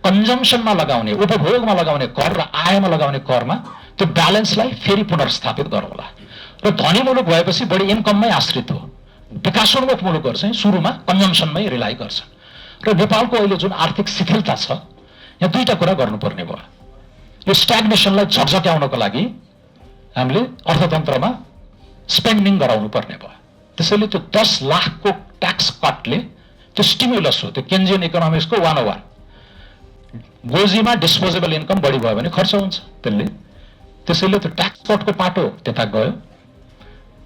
Speaker 3: कन्जम्सनमा लगाउने, उपभोगमा लगाउने कर र आयमा लगाउने करमा त्यो ब्यालेन्सलाई फेरि पुनर्स्थापित गरौँला। र धनी मुलुक भएपछि बढी इन्कममै आश्रित हो, विकासोन्मुख मुलुकहरू चाहिँ सुरुमा कन्जम्सनमै रिलाइ गर्छन्। र नेपालको अहिले जुन आर्थिक शिथिलता छ, यहाँ दुईटा कुरा गर्नुपर्ने भयो। यो स्ट्याग्नेसनलाई झकझक्याउनको लागि हामीले अर्थतन्त्रमा स्पेन्डिङ गराउनु पर्ने भयो। त्यसैले त्यो 10 लाखको ट्याक्स कटले त्यो स्टिमुलस हो, त्यो केन्जियन इकोनोमिक्सको 101 गोजीमा डिस्पोजेबल इन्कम बढी भयो भने खर्च हुन्छ त्यसले, त्यसैले त्यो ट्याक्स कटको पाटो त्यता गयो।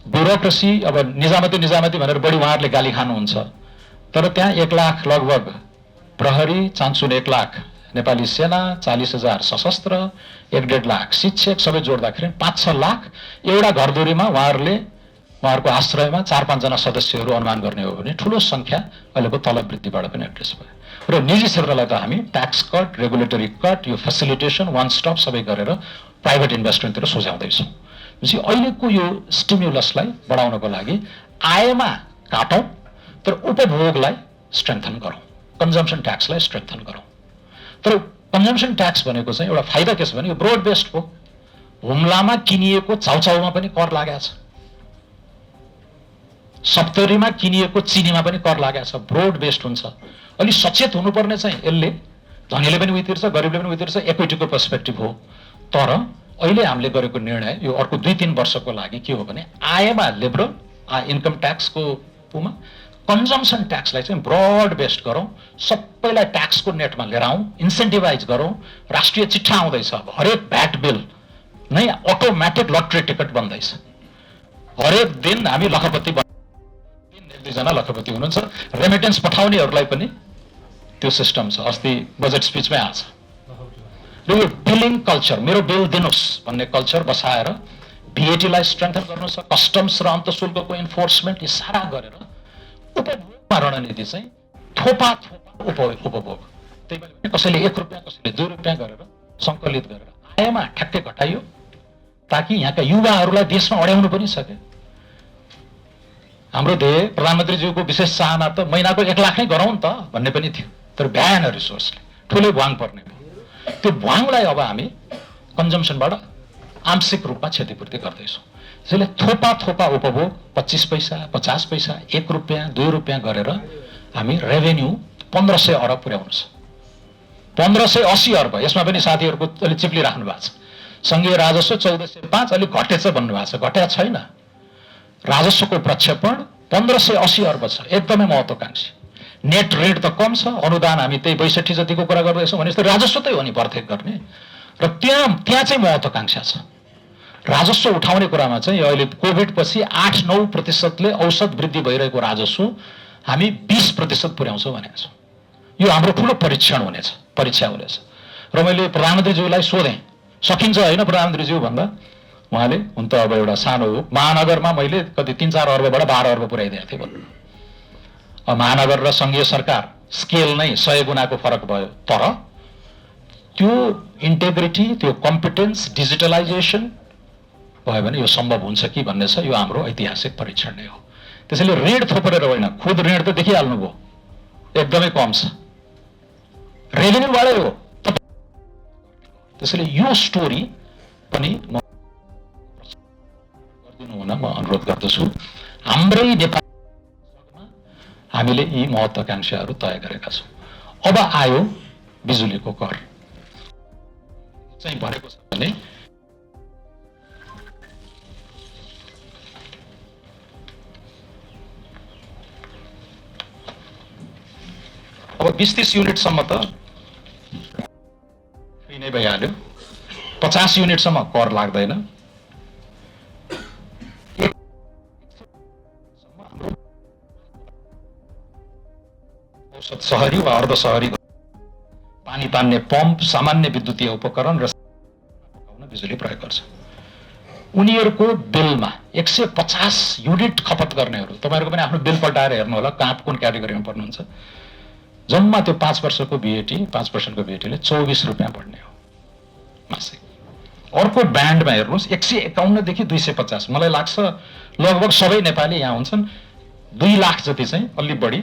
Speaker 3: ब्युरोक्रेसी अब निजामती भनेर बढी उहाँहरूले गाली खानुहुन्छ, तर त्यहाँ 1 लाख लगभग प्रहरी, चान्चुन 1 लाख नेपाली सेना, 40,000 सशस्त्र, 1.5 लाख शिक्षक सबै जोड्दाखेरि 5-6 लाख एउटा घरधुरीमा उहाँहरूको आश्रयमा 4-5 जना सदस्यहरू अनुमान गर्ने हो भने ठूलो संख्या अहिलेको तलब वृद्धिबाट पनि एड्रेस भयो। र निजी क्षेत्रलाई त हामी ट्याक्स कट, रेगुलेटरी कट, यो फेसिलिटेसन, वान स्टप सबै गरेर प्राइभेट इन्भेस्टमेन्टतिर सोझ्याउँदैछौँ। भनेपछि अहिलेको यो स्टिम्युलसलाई बढाउनको लागि आयमा काटौँ तर उपभोगलाई स्ट्रेन्थन गरौँ, कन्जम्सन ट्याक्सलाई स्ट्रेन्थन गरौँ। तर कन्जम्सन ट्याक्स भनेको चाहिँ एउटा फाइदा के छ भने यो ब्रोड बेस्ड हो। हुम्लामा किनिएको चाउचाउमा पनि कर लागेको छ, सप्तरीमा किनिएको चिनीमा पनि कर लागेको छ, ब्रोड बेस्ड हुन्छ। अलि सचेत हुनुपर्ने चाहिँ यसले धनीले पनि उही तिर्छ, गरिबले पनि उही तिर्छ, इक्विटीको पर्सपेक्टिभ हो। तर अहिले हामीले गरेको निर्णय यो अर्को 2-3 वर्षको लागि के हो भने आयमा लिबरल इन्कम ट्याक्सको पुमा कन्जम्सन ट्याक्सलाई चाहिँ ब्रड बेस्ड गरौँ, सबैलाई ट्याक्सको नेटमा लिएर आउँ, इन्सेन्टिभाइज गरौँ। राष्ट्रिय चिट्ठा आउँदैछ, हरेक भ्याट बिल नै अटोमेटिक लटरी टिकट बन्दैछ। हरेक दिन हामी लखपति 1-2 जना लखपति हुनुहुन्छ। रेमिटेन्स पठाउनेहरूलाई पनि त्यो सिस्टम छ, अस्ति बजेट स्पिचमै आछ। र यो बिलिङ कल्चर, मेरो बिल दिनुहोस् भन्ने कल्चर बसाएर भीएटीलाई स्ट्रेन्थन गर्नु छ, कस्टम्स र अन्तशुल्कको इन्फोर्समेन्ट यी सारा गरेर उपभोगमा रणनीति चाहिँ थोपा उपभोग। त्यही भएर कसैले 1 रुपियाँ कसैले 2 रुपियाँ गरेर सङ्कलित गरेर आयमा ठ्याक्कै घटाइयो ताकि यहाँका युवाहरूलाई देशमा अड्याउनु पनि सके। हाम्रो ध्येय प्रधानमन्त्रीज्यूको विशेष चाहना त महिनाको 1 लाख नै गरौँ त भन्ने पनि थियो, तर भ्याएन रिसोर्सले, ठुलै भुवाङ पर्ने भयो। त्यो भुवाङलाई अब हामी कन्जम्सनबाट आंशिक रूपमा क्षतिपूर्ति गर्दैछौँ। त्यसैले थोपा उपभोग 25 पैसा, 50 पैसा, 1 रुपियाँ, 2 रुपियाँ गरेर हामी रेभेन्यू 1500 अरब पुर्याउनु छ। 1580 अर्ब, यसमा पनि साथीहरूको अलि चिप्ली राख्नु भएको छ। सङ्घीय राजस्व 1405 अलिक घटेछ भन्नुभएको छ, घटेको छैन। राजस्वको प्रक्षेपण 1580 अर्ब छ, एकदमै महत्त्वकांक्षी। नेट रेट त कम छ, अनुदान हामी त्यही 62 जतिको कुरा गर्दैछौँ भने राजस्व त हो नि भर्तेक गर्ने, र त्यहाँ चाहिँ महत्त्वकांक्षा छ। राजस्व उठाउने कुरामा चाहिँ अहिले कोभिड पछि 8-9% औसत वृद्धि भइरहेको राजस्व हामी 20% पुर्याउँछौँ भनेको छौँ। यो हाम्रो ठुलो परीक्षा हुनेछ। र मैले प्रधानमन्त्रीज्यूलाई सोधेँ, सकिन्छ होइन प्रधानमन्त्रीज्यू भन्दा उहाँले हुन त अब एउटा सानो हो, महानगरमा मैले कति 3-4 अर्बबाट 12 अर्ब पुर्याइदिएको थिएँ भन्नु। महानगर र सङ्घीय सरकार स्केल नै 100 गुणाको फरक भयो, तर त्यो इन्टेग्रिटी, त्यो कम्पिटेन्स, डिजिटलाइजेसन भयो भने यो सम्भव हुन्छ कि भन्ने छ। यो हाम्रो ऐतिहासिक परीक्षण नै हो। त्यसैले ऋण थोपरेर होइन, खुद ऋण त देखिहाल्नुभयो एकदमै कम छ, रेभेन्यूबाटै हो। त्यसैले यो स्टोरी पनि म गरिदिनु हुन म अनुरोध गर्दछु। हाम्रै नेपालमा हामीले यी महत्त्वाकांक्षाहरू तय गरेका छौँ। अब आयो बिजुलीको कर चाहिँ भनेको छ भने अब 20-30 युनिटसम्म त फ्री नै भइहाल्यो, 50 युनिटसम्म कर लाग्दैन। औसत सहरी वा अर्ध सहरी पानी तान्ने पम्प, सामान्य विद्युतीय उपकरण र बिजुली प्रयोग गर्छ। उनीहरूको बिलमा 150 युनिट खपत गर्नेहरू, तपाईँहरूको पनि आफ्नो बिल पल्टाएर हेर्नु होला कहाँ कुन क्याटेगोरीमा पर्नुहुन्छ। जम्मा त्यो 5 वर्षको भीएटी, 5% को भीएटीले 24 रुपियाँ बढ्ने हो मासिक। अर्को ब्यान्डमा हेर्नुहोस् 151 देखि 250। मलाई लाग्छ लगभग सबै नेपाली यहाँ हुन्छन्, 2 लाख जति चाहिँ अलि बढी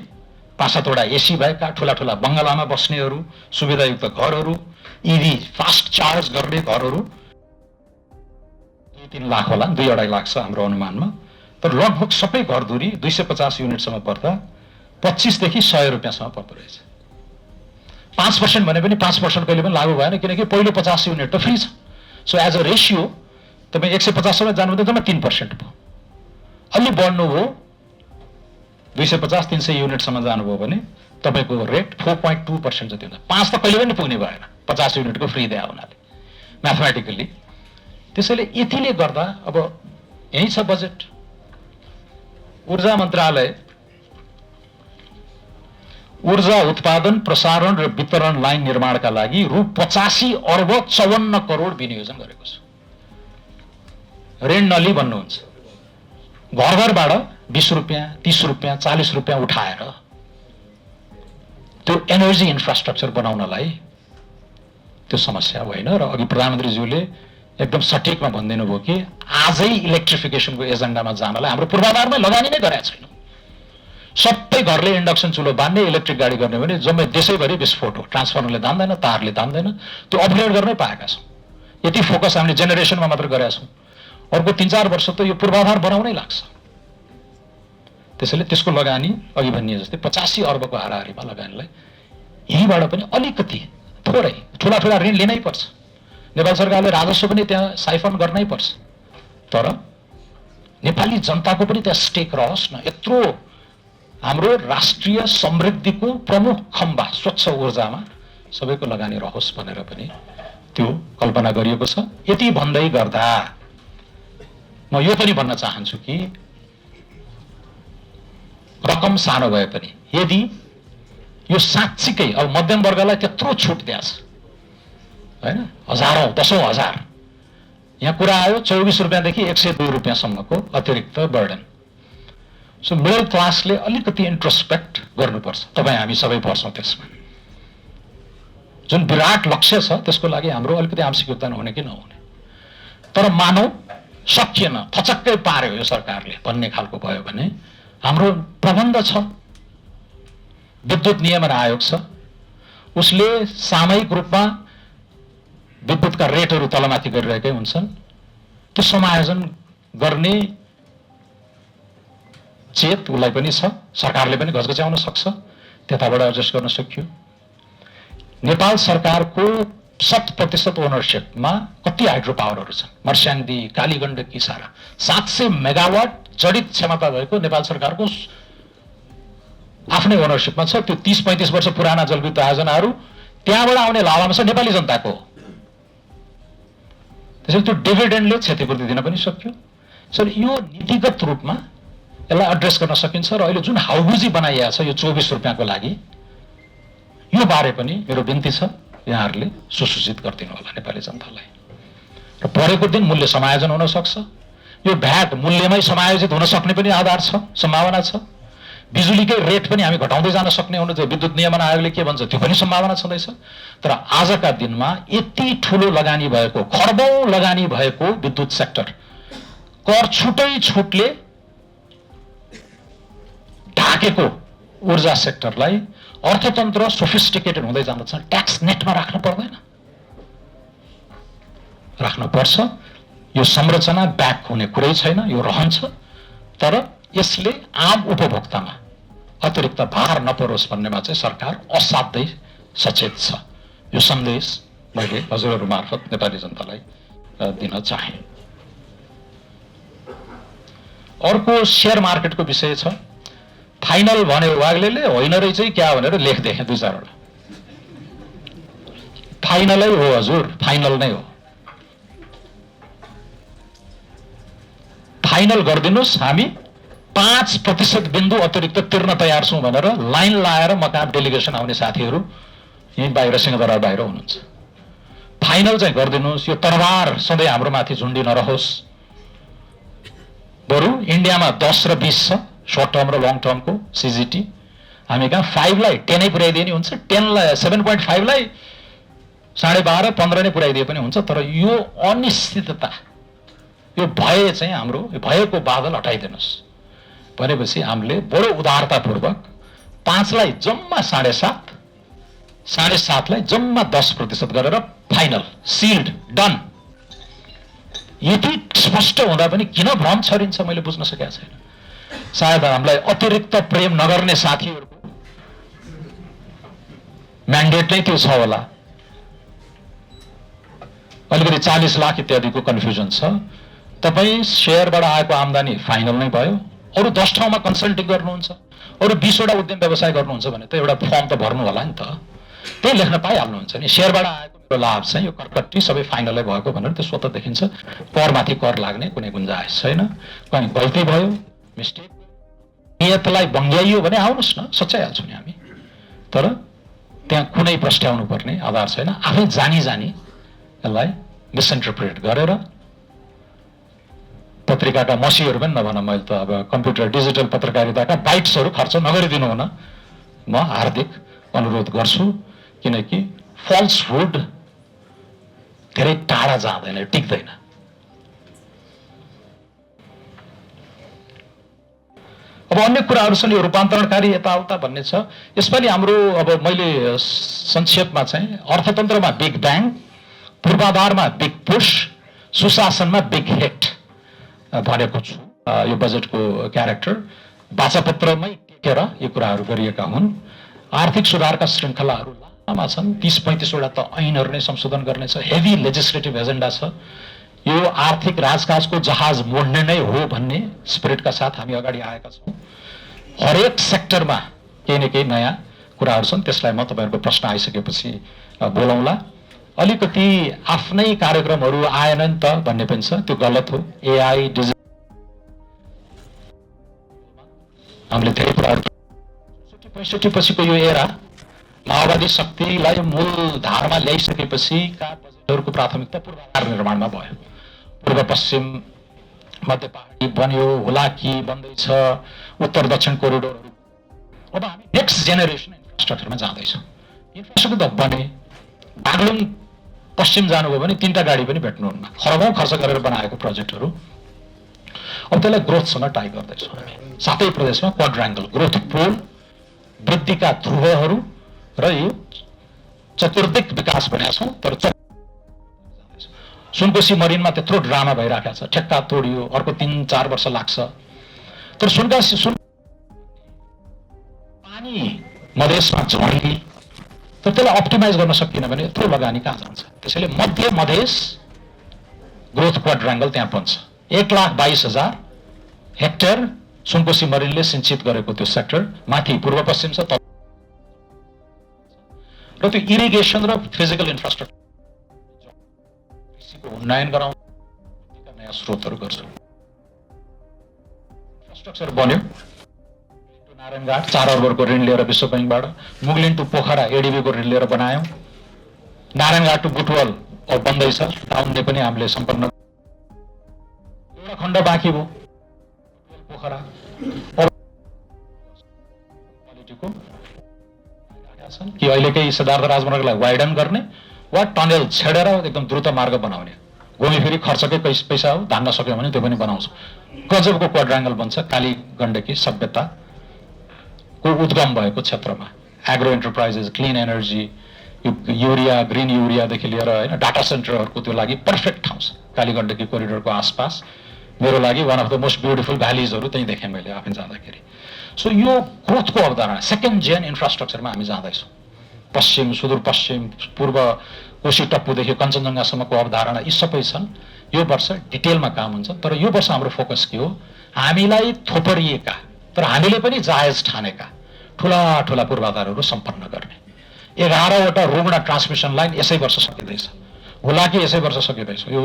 Speaker 3: 5-7वटा एसी भएका ठुला बङ्गलामा बस्नेहरू, सुविधायुक्त घरहरू, इभी फास्ट चार्ज गर्ने घरहरू 2-3 लाख होला, 2-2.5 लाख छ हाम्रो अनुमानमा। तर लगभग सबै घरधुरी 250 युनिटसम्म पर्दा 25 देखि 100 रुपियाँसम्म पर्दो रहेछ। 5% भने पनि 5% कहिले पनि लागू भएन, किनकि पहिलो 50 युनिट त फ्री छ। सो एज अ रेसियो तपाईँ 150 सम्म जानुहुँदै जम्मा 3% भयो। अलि बढ्नु हो 250-300 युनिटसम्म जानुभयो भने तपाईँको रेट 4.2% जति हुन्छ। 5 त कहिले पनि पुग्ने भएन। 50 युनिटको फ्री दिए हुनाले म्याथमेटिकली। त्यसैले यतिले गर्दा अब यही छ बजेट। ऊर्जा मन्त्रालय ऊर्जा उत्पादन प्रसारण र वितरण लाइन निर्माणका लागि रु 85 अर्ब 54 करोड विनियोजन गरेको छ। ऋण नली भन्नुहुन्छ, घर घरबाट 20 रुपियाँ 30 रुपियाँ 40 रुपियाँ उठाएर त्यो एनर्जी इन्फ्रास्ट्रक्चर बनाउनलाई त्यो समस्या होइन। र अघि प्रधानमन्त्रीज्यूले एकदम सठिकमा भनिदिनु भयो कि आजै इलेक्ट्रिफिकेसनको एजेन्डामा जानलाई हाम्रो पूर्वाधारमै लगानी नै गरेका छैनौँ। सबै घरले इन्डक्सन चुलो बान्ने, इलेक्ट्रिक गाडी गर्ने भने जम्मै देशैभरि विस्फोट हो। ट्रान्सफर्मरले तान्दैन, तारले तान्दैन, त्यो अपग्रेड गर्नै पाएका छौँ। यति फोकस हामीले जेनेरेसनमा मात्र गरेका छौँ। अर्को 3-4 वर्ष त यो पूर्वाधार बनाउनै लाग्छ। त्यसैले त्यसको लगानी अघि भनिए जस्तै 85 अर्बको हाराहारीमा लगानीलाई यहीँबाट पनि अलिकति थोरै ठुला ऋण लिनै पर्छ। नेपाल सरकारले राजस्व पनि त्यहाँ साइफन गर्नै पर्छ। तर नेपाली जनताको पनि त्यहाँ स्टेक रहोस् न। यत्रो हाम्रो राष्ट्रिय समृद्धिको प्रमुख खम्बा स्वच्छ ऊर्जामा सबैको लगानी रहोस् भनेर पनि त्यो कल्पना गरिएको छ। यति भन्दै गर्दा म यो पनि भन्न चाहन्छु कि रकम सानो भए पनि यदि यो साँच्चीकै अब मध्यम वर्गलाई त्यत्रो छुट दिएछ हैन, हजारौं 10औं हजार, यहाँ कुरा आयो 24 रुपियाँदेखि 102 रुपियाँसम्मको अतिरिक्त बर्डन। सो मिडल क्लासले अलिकति इन्ट्रोस्पेक्ट गर्नुपर्छ। तपाईँ हामी सबै पर्छौँ त्यसमा। जुन विराट लक्ष्य छ त्यसको लागि हाम्रो अलिकति आंशिक योगदान हुने कि नहुने, तर मानौ सकिएन, थचक्कै पार्यो यो सरकारले भन्ने खालको भयो भने हाम्रो प्रबन्ध छ। विद्युत नियमन आयोग छ, उसले सामूहिक रूपमा विद्युतका रेटहरू तलमाथि गरिरहेकै हुन्छन्। त्यो समायोजन गर्ने चेत उसलाई पनि छ। सरकारले पनि घचघच्याउन सक्छ, त्यताबाट एडजस्ट गर्न सकियो। नेपाल सरकारको 100% ओनरसिपमा कति हाइड्रो पावरहरू छन्? मर्स्याङ्दी, कालीगण्डकी सारा 700 मेगावाट जडित क्षमता भएको नेपाल सरकारको आफ्नै ओनरसिपमा छ। त्यो 30-35 वर्ष पुराना जलविद्युत आयोजनाहरू त्यहाँबाट आउने लाभांश नेपाली जनताको। त्यसैले त्यो डिभिडेन्डले क्षतिपूर्ति दिन पनि सक्यो। सर यो नीतिगत रूपमा यसलाई एड्रेस गर्न सकिन्छ। र अहिले जुन हाउबुजी बनाइएको छ यो 24 रुपियाँको लागि, यो बारे पनि मेरो बिन्ती छ यहाँहरूले सुसूचित गरिदिनु होला नेपाली जनतालाई। र परेको दिन मूल्य समायोजन हुन सक्छ। यो भ्याट मूल्यमै समायोजित हुन सक्ने पनि आधार छ, सम्भावना छ। बिजुलीकै रेट पनि हामी घटाउँदै जान सक्ने हुनु, विद्युत नियमन आयोगले के भन्छ त्यो पनि सम्भावना छँदैछ। तर आजका दिनमा यति ठुलो लगानी भएको, खर्बौं लगानी भएको विद्युत सेक्टर, कर छुटले ढाकेको ऊर्जा सेक्टरलाई अर्थतन्त्र सोफिस्टिकेटेड हुँदै जाँदछ। ट्याक्स नेटमा राख्नु पर्दैन, राख्नु पर्छ। यो संरचना ब्याक हुने कुरै छैन, यो रहन्छ। तर यसले आम उपभोक्तामा अतिरिक्त भार नपरोस् भन्नेमा चाहिँ सरकार असाध्यै सचेत छ। यो सन्देश मैले हजुरहरू मार्फत नेपाली जनतालाई दिन चाहे। अर्को सेयर मार्केटको विषय छ। फाइनल भन्यो वाग्लेले, होइन रहेछ क्या भनेर लेखिदिए 2-4 वटा। फाइनलै हो हजुर, फाइनल नै हो। फाइनल गरिदिनुहोस्, हामी 5% बिन्दु अतिरिक्त तिर्न तयार छौँ भनेर लाइन लाएर मकाम डेलिगेसन आउने साथीहरू यहीँ बाहिर सिंहदरबार बाहिर हुनुहुन्छ। फाइनल चाहिँ गरिदिनुहोस्। यो तरबार सधैँ हाम्रो माथि झुन्डी नरहोस्। बरु इन्डियामा 10 र 20 छ, सर्ट टर्म र लङ टर्मको सिजिटी। हामी कहाँ 5 लाई 10 नै पुर्याइदिए नि हुन्छ, 7.5 लाई 12.5 15 नै पुर्याइदिए पनि हुन्छ। तर यो अनिश्चितता, यो भय चाहिँ हाम्रो भएको बादल हटाइदिनुहोस् भनेपछि हामीले बडो उदारतापूर्वक 5 लाई जम्मा 7.5, 7.5 लाई जम्मा 10% गरेर फाइनल सिल्ड डन। यति स्पष्ट हुँदा पनि किन भ्रम छरिन्छ मैले बुझ्न सकेको छैन। सायद हामीलाई अतिरिक्त प्रेम नगर्ने साथीहरूको म्यान्डेट नै त्यो छ होला। अलिकति 40 लाख इत्यादिको कन्फ्युजन छ। तपाईँ सेयरबाट आएको आम्दानी फाइनल नै भयो। अरू 10 ठाउँमा कन्सल्टिङ गर्नुहुन्छ, अरू 20 वटा उद्यम व्यवसाय गर्नुहुन्छ भने त एउटा फर्म त भर्नु होला नि त, त्यही लेख्न पाइहाल्नुहुन्छ नि। सेयरबाट आएको लाभ चाहिँ यो करकट्टी सबै फाइनलै भएको भनेर त्यो स्वतः देखिन्छ। करमाथि कर लाग्ने कुनै गुन्जाइस छैन। कहीँ गल्ती भयो, मिस्टेक, नियतलाई बङ्ग्याइयो भने आउनुहोस् न, सच्याइहाल्छौँ नि हामी। तर त्यहाँ कुनै प्रस्ट्याउनु पर्ने आधार छैन। आफै जानी यसलाई मिसइन्टरप्रेट गरेर पत्रिकाका मसीहरू पनि नभन, मैले त अब कम्प्युटर डिजिटल पत्रकारिताका बाइट्सहरू खर्च नगरिदिनु हुन म हार्दिक अनुरोध गर्छु। किनकि फल्सहुड धेरै टाढा जाँदैन, टिक्दैन। अब अन्य कुराहरू छन्, यो रूपान्तरणकारी यताउता भन्ने छ। यसपालि हाम्रो अब मैले संक्षेपमा चाहिँ अर्थतन्त्रमा बिग ब्याङ, पूर्वाधारमा बिग पुश, सुशासनमा बिग हिट भनेको छु। यो बजेटको क्यारेक्टर वाचापत्रमै टेकेर यो कुराहरू गरिएका हुन्। आर्थिक सुधारका श्रृङ्खलाहरू लामा छन्, 30-35 वटा त ऐनहरू नै संशोधन गर्ने छ। हेभी लेजिस्लेटिभ एजेन्डा छ। यो आर्थिक राजकाजको जहाज मोड्ने नै हो भन्ने स्पिरिटका साथ हामी अगाडि आएका छौँ। हरेक सेक्टरमा केही न केही नयाँ कुराहरू छन्। त्यसलाई म तपाईँहरूको प्रश्न आइसकेपछि बोलाउँला। अलिकति आफ्नै कार्यक्रमहरू आएनन् त भन्ने पनि छ, त्यो गलत हो। एआई डिजिटल हामीले धेरै कुराहरू 65 पछिको यो एरा माओवादी शक्तिलाई मूल धारमा ल्याइसकेपछि का बजेटहरूको प्राथमिकता पूर्वाधार निर्माणमा भयो। पूर्व पश्चिम मध्य पहाडी बन्यो, हुलाकी बन्दैछ, उत्तर दक्षिण कोरिडोरहरू। अब हामी नेक्स्ट जेनेरेसन इन्फ्रास्ट्रक्चरमा जाँदैछौँ। इन्फ्रास्ट्रक्चर त बने, बागलुङ पश्चिम जानुभयो भने 3टा गाडी पनि भेट्नुहुन्न। खरबौँ खर्च गरेर बनाएको प्रोजेक्टहरू अब त्यसलाई ग्रोथसँग टाई गर्दैछौँ हामी। सातै प्रदेशमा क्वाड्राङ्गल ग्रोथ पोल, वृद्धिका ध्रुवहरू र यो चतुर्दिक विकास भनेका छौँ। तर सुनकोशी मरिनमा त्यत्रो ड्रामा भइराखेको छ, ठेक्का तोडियो, अर्को 3-4 वर्ष लाग्छ। तर पानी मधेसमा झर्ने, तर त्यसलाई अप्टिमाइज गर्न सकिएन भने यत्रो लगानी कहाँ जान्छ। त्यसैले मध्य मधेस ग्रोथ क्वाड्राङ्गल त्यहाँ बन्छ। 1,22,000 हेक्टर सुनकोशी मरिनले सिंचित गरेको त्यो सेक्टर माथि पूर्व पश्चिम छ। र त्यो इरिगेसन र फिजिकल इन्फ्रास्ट्रक्चर उन्नयन गराउन नयाँ स्रोतहरू गर्छ। इन्फ्रास्ट्रक्चर बन्यो। नारायणघाट 4 अर्बको ऋण लिएर विश्व ब्याङ्कबाट, मुगलिन टु पोखरा एडिबीको ऋण लिएर बनायौँ। नारायणघाट टु बुटवल अब बन्दैछ, टाउनले पनि हामीले सम्पन्न। एउटा खण्ड बाँकी भयो पोखरा, कि अहिलेकै सिद्धार्थ राजमार्गलाई वाइडन गर्ने वा टनेल छेडेर एकदम द्रुत मार्ग बनाउने। घुमी फेरि खर्चकै पैसा हो, धान्न सक्यो भने त्यो पनि बनाउँछ। गजबको क्वाड्राङ्गल बन्छ काली गण्डकी सभ्यताको उद्गम भएको क्षेत्रमा। Agro enterprises, clean energy, urea, green युरियादेखि लिएर होइन डाटा सेन्टरहरूको त्यो लागि पर्फेक्ट ठाउँ छ काली गण्डकी कोरिडोरको आसपास। मेरो लागि one of the most beautiful भ्यालिजहरू त्यहीँ देखेँ मैले आफै जाँदाखेरि। सो यो ग्रोथको अवधारणा सेकेन्ड जेन इन्फ्रास्ट्रक्चरमा हामी जाँदैछौँ। पश्चिम, सुदूरपश्चिम, पूर्व कोशी टप्पूदेखि कञ्चनजङ्घासम्मको अवधारणा यी सबै छन्। यो वर्ष डिटेलमा काम हुन्छ। तर यो वर्ष हाम्रो फोकस के हो? हामीलाई थोपरिएका तर हामीले पनि जायज ठानेका ठुला ठुला पूर्वाधारहरू सम्पन्न गर्ने। 11वटा रुग्ण ट्रान्समिसन लाइन यसै वर्ष सकिँदैछ। हुलाकी यसै वर्ष सकिँदैछ। यो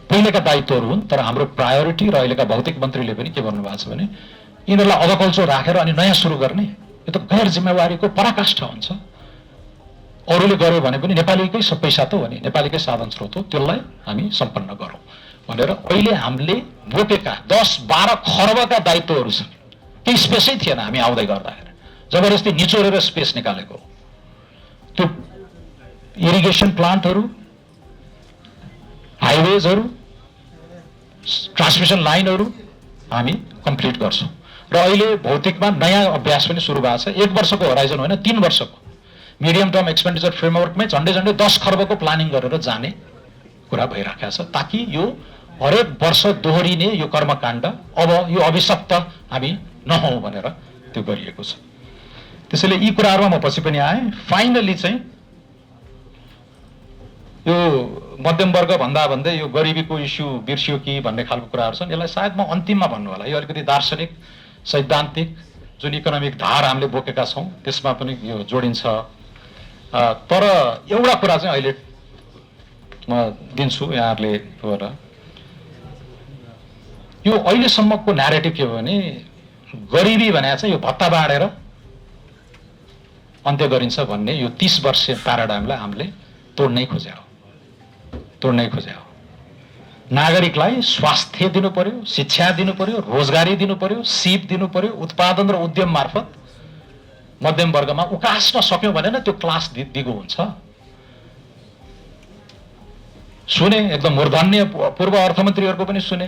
Speaker 3: पहिलेका दायित्वहरू हुन्। तर हाम्रो प्रायोरिटी र अहिलेका भौतिक मन्त्रीले पनि के भन्नुभएको छ भने यिनीहरूलाई अधकल्चो राखेर अनि नयाँ सुरु गर्ने, यो त गैर जिम्मेवारीको पराकाष्ठा हुन्छ। अरूले गर्यो भने पनि नेपालीकै पैसा त हो नि, नेपालीकै साधन स्रोत हो, त्यसलाई हामी सम्पन्न गरौँ भनेर अहिले हामीले बोकेका 10-12 खर्बका दायित्वहरू छन्। केही स्पेसै थिएन हामी आउँदै गर्दाखेरि, जबरजस्ती निचोरेर स्पेस निकालेको। त्यो इरिगेसन प्लान्टहरू, हाइवेजहरू, ट्रान्समिसन लाइनहरू हामी कम्प्लिट गर्छौँ। र अहिले भौतिकमा नयाँ अभ्यास पनि सुरु भएको छ। 1 वर्षको होराइजन होइन, 3 वर्षको मिडियम टर्म एक्सपेन्डिचर फ्रेमवर्कमै झन्डै 10 खर्बको प्लानिङ गरेर जाने कुरा भइराखेको छ, ताकि यो हरेक वर्ष दोहोरिने यो कर्मकाण्ड अब यो अभिशप्त हामी नहौँ भनेर त्यो गरिएको छ। त्यसैले यी कुराहरूमा म पछि पनि आएँ। फाइनली चाहिँ यो मध्यम वर्ग भन्दै यो गरिबीको इस्यु बिर्सियो कि भन्ने खालको कुराहरू छन्। यसलाई सायद म अन्तिममा भन्नु होला। यो अलिकति दार्शनिक सैद्धान्तिक जुन इकोनोमिक धार हामीले बोकेका छौँ त्यसमा पनि यो जोडिन्छ। तर एउटा कुरा चाहिँ अहिले म दिन्छु यहाँहरूले गरेर। यो अहिलेसम्मको न्यारेटिभ के हो भने गरिबी भने चाहिँ यो भत्ता बाँडेर अन्त्य गरिन्छ भन्ने यो 30 वर्षीय प्याराडाइमलाई हामीले तोड्नै खोज्या हो। नागरिकलाई स्वास्थ्य दिनु पर्यो, शिक्षा दिनु पर्यो, रोजगारी दिनु पर्यो, सिप दिनु पर्यो, उत्पादन र उद्यम मार्फत मध्यम वर्गमा उकास्न सक्यौं भने न त्यो क्लास दिगो हुन्छ। सुने एकदम मूर्धन्य पूर्व अर्थमन्त्रीहरूको पनि सुने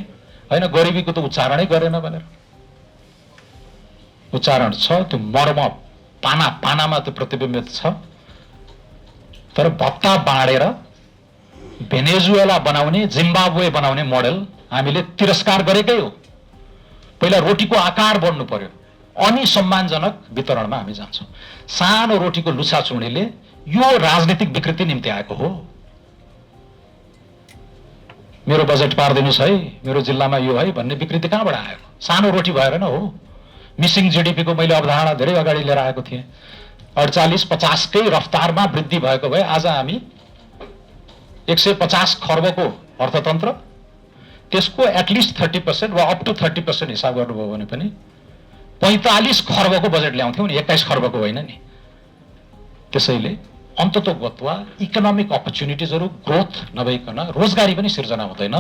Speaker 3: हैन, गरिबीको त उच्चारणै गरेन भनेर। उच्चारण छ, त्यो मर्म पाना पानामा त्यो प्रतिबिम्बित छ। तर भत्ता बाँडेर भेनेजुएला बनाउने, जिम्बाब्वे बनाउने मोडेल हामीले तिरस्कार गरेकै हो। पहिला रोटीको आकार बढ्नु पर्यो, अनि सम्मानजनक वितरणमा हामी जान्छौँ। सानो रोटीको लुछाचुँडीले यो राजनीतिक विकृति निम्ति आएको हो। मेरो बजेट पारिदिनुस् है, मेरो जिल्लामा यो है भन्ने विकृति कहाँबाट आयो? सानो रोटी भएर न हो। मिसिङ जीडीपी को मैले अवधारणा धेरै अगाडि लिएर आएको थिएँ। 48-50 कै रफ्तारमा वृद्धि भएको भए आज हामी 150 खर्बको अर्थतन्त्र, त्यसको एटलिस्ट 30% वा अप टु 30% हिसाब गर्नुभयो भने पनि 45 खर्बको बजेट ल्याउँथ्यौं नि, 21 खर्बको होइन नि। त्यसैले अन्ततोगत्वा इकोनोमिक अपर्च्युनिटिजहरू ग्रोथ नभइकन रोजगारी पनि सिर्जना हुँदैन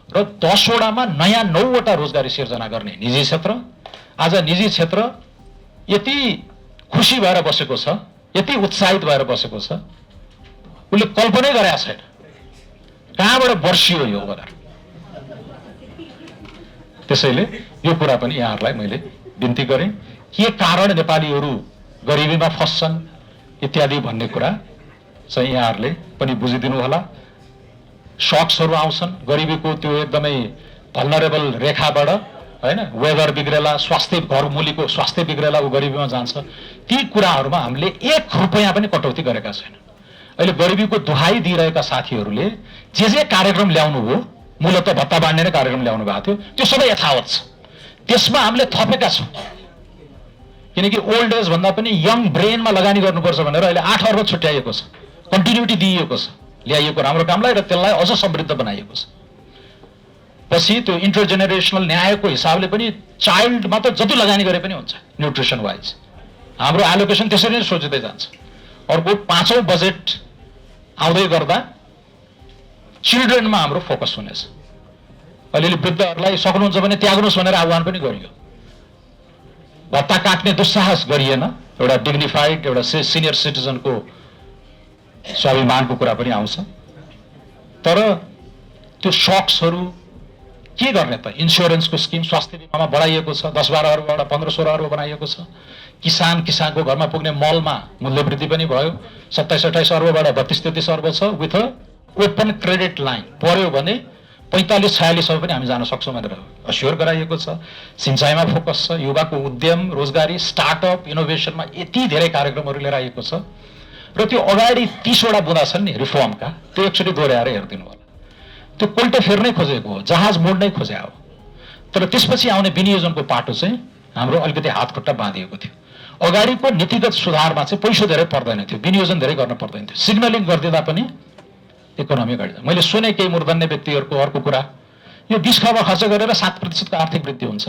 Speaker 3: र 10 वटामा नयाँ 9 वटा रोजगारी सिर्जना गर्ने निजी क्षेत्र, आज निजी क्षेत्र यति खुसी भएर बसेको छ, यति उत्साहित भएर बसेको छ, उसले कल्पनै गरेका छैन कहाँबाट बर्सियो यो बजार। त्यसैले यो कुरा पनि यहाँहरूलाई मैले बिन्ती गरेँ। के कारण नेपालीहरू गरिबीमा फस्छन् इत्यादि भन्ने कुरा चाहिँ यहाँहरूले पनि बुझिदिनु होला। सक्सहरू आउँछन् गरिबीको, त्यो एकदमै भल्नरेबल रेखाबाट हैन, वेदर बिग्रेला, स्वास्थ्य घरमूलीको स्वास्थ्य बिग्रेला, ऊ गरिबीमा जान्छ। ती कुराहरूमा हामीले 1 रुपैयाँ पनि कटौती गरेका छैन। अहिले गरिबीको दुहाई दिइरहेका साथीहरूले जे कार्यक्रम ल्याउनु हो, मूलत भत्ता बाँड्ने नै कार्यक्रम ल्याउनु भएको थियो, त्यो सबै यथावत छ। त्यसमा हामीले थपेका छौँ, किनकि ओल्ड एज भन्दा पनि यङ ब्रेनमा लगानी गर्नुपर्छ भनेर अहिले 8 अर्ब छुट्याइएको छ, कन्टिन्युटी दिइएको छ, ल्याइएको राम्रो कामलाई, र त्यसलाई अझ समृद्ध बनाइएको छ। पछि त्यो इन्टरजेनेरेसनल न्यायको हिसाबले पनि चाइल्डमा त जति लगानी गरे पनि हुन्छ न्युट्रिसन वाइज। हाम्रो एलोकेसन त्यसरी नै सोचिँदै जान्छ। अर्को 5औं बजेट आउँदै गर्दा चिल्ड्रेनमा हाम्रो फोकस हुनेछ। अलिअलि वृद्धहरूलाई सक्नुहुन्छ भने त्याग्नुहोस् भनेर आह्वान पनि गरियो। भत्ता काट्ने दुस्साहस गरिएन। एउटा डिग्निफाइड, एउटा सिनियर सिटिजनको स्वाभिमानको कुरा पनि आउँछ। तर त्यो सक्सहरू के गर्ने त? इन्स्योरेन्सको स्किम स्वास्थ्य बिमामा बढाइएको छ, 10-12 अर्बबाट 15-16 अर्ब बनाइएको छ। किसानको घरमा पुग्ने मलमा मूल्य वृद्धि पनि भयो, 27-28 अर्बबाट 32-33 अर्ब छ। विथ ओपन क्रेडिट लाइन पर्यो भने 45-46 अर्ब पनि हामी जान सक्छौँ भनेर अस्योर गराइएको छ। सिंचाइमा फोकस छ, युवाको उद्यम, रोजगारी, स्टार्टअप, इनोभेसनमा यति धेरै कार्यक्रमहरू लिएर आएको छ। र त्यो अगाडि 30 वटा बुँदा छन् नि रिफर्मका, त्यो एकचोटि दोहोऱ्याएर हेरिदिनु होला। त्यो कोल्टो फेर्नै खोजेको हो, जहाज मोड्नै खोजे हो। तर त्यसपछि आउने विनियोजनको पाटो चाहिँ हाम्रो अलिकति हातखुट्टा बाँधिएको थियो। अगाडिको नीतिगत सुधारमा चाहिँ पैसा धेरै पर्दैन थियो, विनियोजन धेरै गर्न पर्दैन थियो। सिग्नलिङ गरिदिँदा पनि इकोनोमी घट्छ। मैले सुने केही मूर्धन्य व्यक्तिहरूको अर्को कुरा, यो 20 खर्ब खर्च गरेर 7% को आर्थिक वृद्धि हुन्छ।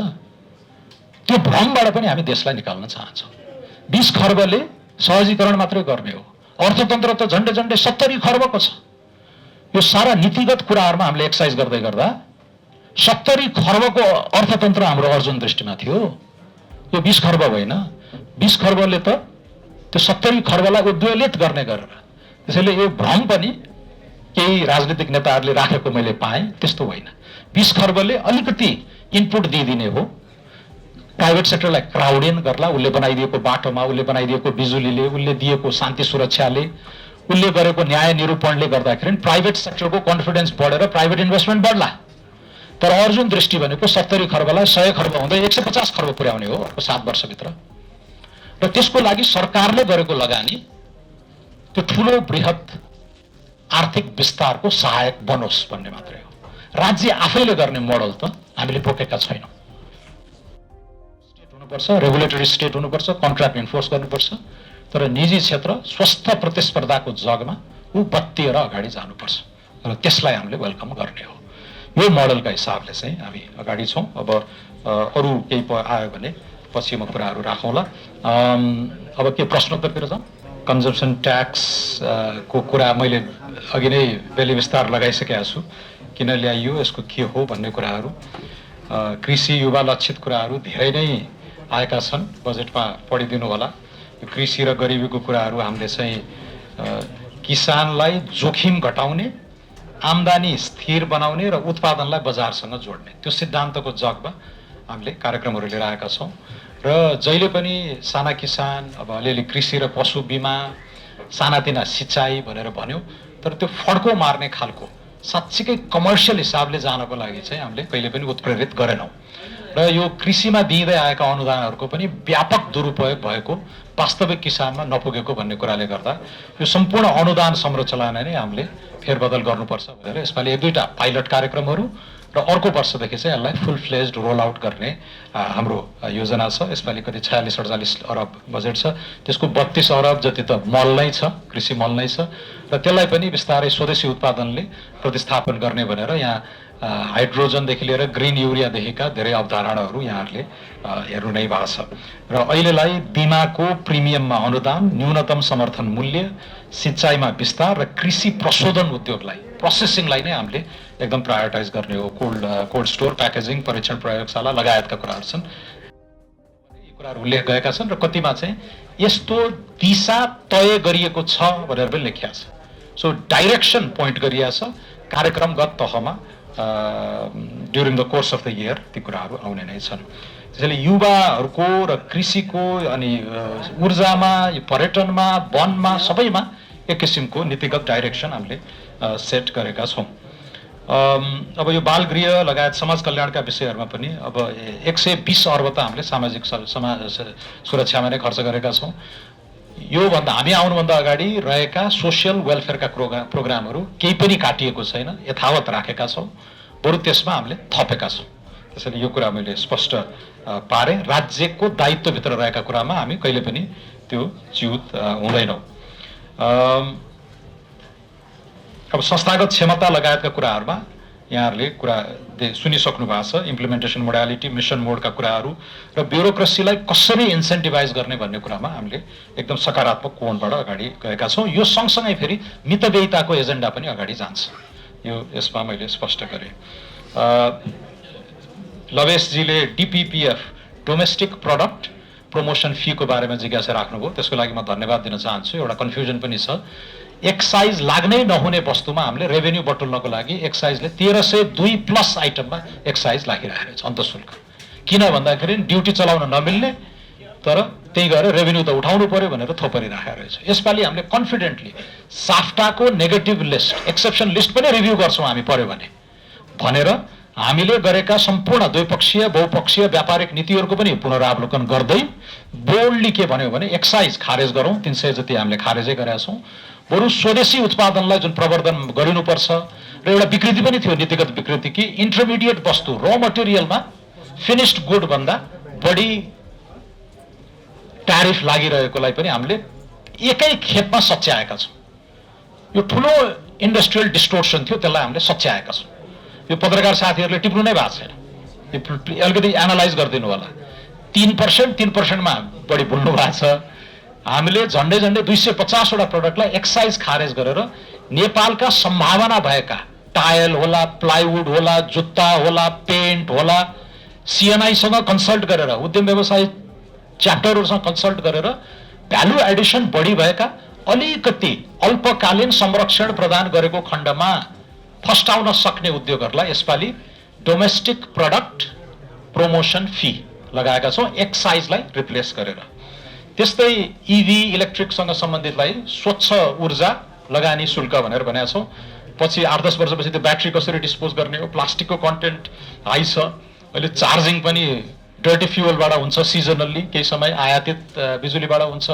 Speaker 3: त्यो भ्रमबाट पनि हामी देशलाई निकाल्न चाहन्छौँ। 20 खर्बले सहजीकरण मात्रै गर्ने हो, अर्थतन्त्र त झन्डै 70 खर्बको छ। यो सारा नीतिगत कुराहरूमा हामीले एक्सर्साइज गर्दै गर्दा 70 खर्बको अर्थतन्त्र हाम्रो अर्जुन दृष्टिमा थियो। यो 20 खर्ब होइन। 20 खर्बले त त्यो 70 खर्बलाई उद्वेलित गर्ने गरेर, त्यसैले यो भ्रम पनि केही राजनीतिक नेताहरूले राखेको मैले पाएँ, त्यस्तो होइन। 20 खर्बले अलिकति इनपुट दिइदिने हो, प्राइभेट सेक्टरलाई क्राउड इन गर्ला, उसले बनाइदिएको बाटोमा, उसले बनाइदिएको बिजुलीले, उसले दिएको शान्ति सुरक्षाले, उसले गरेको न्याय निरूपणले गर्दाखेरि प्राइभेट सेक्टरको कन्फिडेन्स बढेर प्राइभेट इन्भेस्टमेन्ट बढ्ला। तर अर्जुन दृष्टि भनेको 70 खर्बलाई 100 खर्ब हुँदै 150 खर्ब पुर्याउने हो अर्को 7 वर्षभित्र। र त्यसको लागि सरकारले गरेको लगानी त्यो ठुलो बृहत आर्थिक विस्तारको सहायक बनोस् भन्ने मात्रै हो। राज्य आफैले गर्ने मोडल त हामीले बोकेका छैनौँ। स्टेट हुनुपर्छ, रेगुलेटरी स्टेट हुनुपर्छ, कन्ट्र्याक्ट इन्फोर्स गर्नुपर्छ। तर निजी क्षेत्र स्वस्थ प्रतिस्पर्धाको जगमा ऊ बत्तिएर अगाडि जानुपर्छ। र त्यसलाई हामीले वेलकम गर्ने हो। यो मोडलका हिसाबले चाहिँ हामी अगाडि छौँ। अब अरू केही आयो भने पछि म कुराहरू राखौँला। अब के प्रश्नोत्तरतिर जाउँ? कन्जम्सन ट्याक्स को कुरा मैले अघि नै बेली विस्तार लगाइसकेका छु, किन ल्याइयो, यसको के हो भन्ने कुराहरू। कृषि युवा लक्षित कुराहरू धेरै नै आएका छन्, बजेटमा पढिदिनु होला। यो कृषि र गरिबीको कुराहरू हामीले चाहिँ किसानलाई जोखिम घटाउने, आम्दानी स्थिर बनाउने र उत्पादनलाई बजारसँग जोड्ने, त्यो सिद्धान्तको जगमा हामीले कार्यक्रमहरू लिएर आएका छौँ। र जहिले पनि साना किसान, अब अलिअलि कृषि र पशु बिमा, सानातिना सिँचाइ भनेर भन्यो, तर त्यो फड्को मार्ने खालको साँच्चीकै कमर्सियल हिसाबले जानको लागि चाहिँ हामीले कहिले पनि उत्प्रेरित गरेनौँ। र यो कृषिमा दिँदै आएका अनुदानहरूको पनि व्यापक दुरुपयोग भएको, वास्तविक किसानमा नपुगेको भन्ने कुराले गर्दा यो सम्पूर्ण अनुदान संरचना नै हामीले फेरबदल गर्नुपर्छ भनेर यसपालि 1-2टा पाइलट कार्यक्रमहरू र अर्को वर्षदेखि चाहिँ यसलाई फुल फ्लेज्ड रोल आउट गर्ने हाम्रो योजना छ। यसपालि कति 46-48 अरब बजेट छ, त्यसको 32 अरब जति त मल नै छ, कृषि मल नै छ, र त्यसलाई पनि बिस्तारै स्वदेशी उत्पादनले प्रतिस्थापन गर्ने भनेर यहाँ हाइड्रोजनदेखि लिएर ग्रिन युरियादेखिका धेरै अवधारणाहरू यहाँहरूले हेर्नु नै भएको छ। र अहिलेलाई बिमाको प्रिमियममा अनुदान, न्यूनतम समर्थन मूल्य, सिँचाइमा विस्तार र कृषि प्रशोधन उद्योगलाई, प्रोसेसिङलाई नै हामीले एकदम प्रायोरिटाइज गर्ने हो। कोल्ड स्टोर, प्याकेजिङ, परीक्षण प्रयोगशाला लगायतका कुराहरू छन्। यी कुराहरू उल्लेख गएका छन् र कतिमा चाहिँ यस्तो दिशा तय गरिएको छ भनेर पनि लेखिएको छ। सो डाइरेक्सन पोइन्ट गरिएको छ कार्यक्रमगत तहमा। During the course of the year ती कुराहरू आउने नै छन्। त्यसैले युवाहरूको र कृषिको अनि ऊर्जामा, पर्यटनमा, वनमा, सबैमा एक किसिमको नीतिगत डाइरेक्सन हामीले सेट गरेका छौँ। अब यो बाल गृह लगायत समाज कल्याणका विषयहरूमा पनि अब 120 अर्ब त हामीले सामाजिक सुरक्षामा नै खर्च गरेका छौँ। योभन्दा हामी आउनुभन्दा अगाडि रहेका सोसियल वेलफेयरका प्रोग्रामहरू केही पनि काटिएको छैन, यथावत राखेका छौँ, बरु त्यसमा हामीले थपेका छौँ। त्यसैले यो कुरा मैले स्पष्ट पारेँ। राज्यको दायित्वभित्र रहेका कुरामा हामी कहिले पनि त्यो च्युत हुँदैनौँ। अब संस्थागत क्षमता लगायतका कुराहरूमा यहाँहरूले कुरा सुनिसक्नु भएको छ। इम्प्लिमेन्टेसन मोडालिटी, मिसन मोडका कुराहरू र ब्युरोक्रेसीलाई कसरी इन्सेन्टिभाइज गर्ने भन्ने कुरामा हामीले एकदम सकारात्मक कोणबाट अगाडि गएका छौँ। यो सँगसँगै फेरि मितव्ययिताको एजेन्डा पनि अगाडि जान्छ, यो यसमा मैले स्पष्ट गरेँ। लवेशजीले डिपिपिएफ, डोमेस्टिक प्रडक्ट प्रमोसन फीको बारेमा जिज्ञासा राख्नुभयो, त्यसको लागि म धन्यवाद दिन चाहन्छु। एउटा कन्फ्युजन पनि छ। एक्साइज लाग्नै नहुने वस्तुमा हामीले रेभेन्यू बटुल्नको लागि एक्साइजले 1302+ आइटममा एक्साइज लागिरहेको छ अन्तशुल्क। किन भन्दाखेरि ड्युटी चलाउन नमिल्ने, तर त्यही गएर रेभेन्यू त उठाउनु पर्यो भनेर थोपरिराखेको रहेछ। यसपालि हामीले कन्फिडेन्टली साफ्टाको नेगेटिभ लिस्ट, एक्सेप्सन लिस्ट पनि रिभ्यू गर्छौँ हामी पर्यो भनेर हामीले गरेका सम्पूर्ण द्विपक्षीय, बहुपक्षीय व्यापारिक नीतिहरूको पनि पुनरावलोकन गर्दै बोल्डली के भन्यो भने एक्साइज खारेज गरौँ। 300 जति हामीले खारेजै गरेका छौँ। बरु स्वदेशी उत्पादनलाई जुन प्रवर्धन गरिनुपर्छ र एउटा विकृति पनि थियो, नीतिगत विकृति, कि इन्टरमिडिएट वस्तु र मटेरियलमा फिनिस्ड गुड भन्दा बढी ट्यारिफ लागिरहेकोलाई पनि हामीले एकै खेपमा सच्याएका छौँ। यो ठुलो इन्डस्ट्रियल डिस्टोर्सन थियो, त्यसलाई हामीले सच्याएका छौँ। यो पत्रकार साथीहरूले टिप्नु नै भएको छैन, यो अलिकति एनालाइज गरिदिनु होला। 3%मा बढी बोल्नु भएको छ। हामीले झन्डै 250वटा प्रोडक्टलाई एक्साइज खारेज गरेर नेपालका सम्भावना भएका टायल होला, प्लाइवुड होला, जुत्ता होला, पेन्ट होला, सिएनआईसँग कन्सल्ट गरेर, उद्यम व्यवसाय च्याप्टरहरूसँग कन्सल्ट गरेर भ्यालु एडिसन बढी भएका अलिकति अल्पकालीन संरक्षण प्रदान गरेको खण्डमा फस्टाउन सक्ने उद्योगहरूलाई यसपालि डोमेस्टिक प्रडक्ट प्रमोसन फी लगाएका छौँ, एक्साइजलाई रिप्लेस गरेर। त्यस्तै इभी, इलेक्ट्रिकसँग सम्बन्धितलाई स्वच्छ ऊर्जा लगानी शुल्क भनेर भनेका छौँ। पछि 8-10 वर्षपछि त्यो ब्याट्री कसरी डिस्पोज गर्ने हो, प्लास्टिकको कन्टेन्ट हाई छ। अहिले चार्जिङ पनि डर्टी फ्युलबाट हुन्छ, सिजनल्ली केही समय आयातित बिजुलीबाट हुन्छ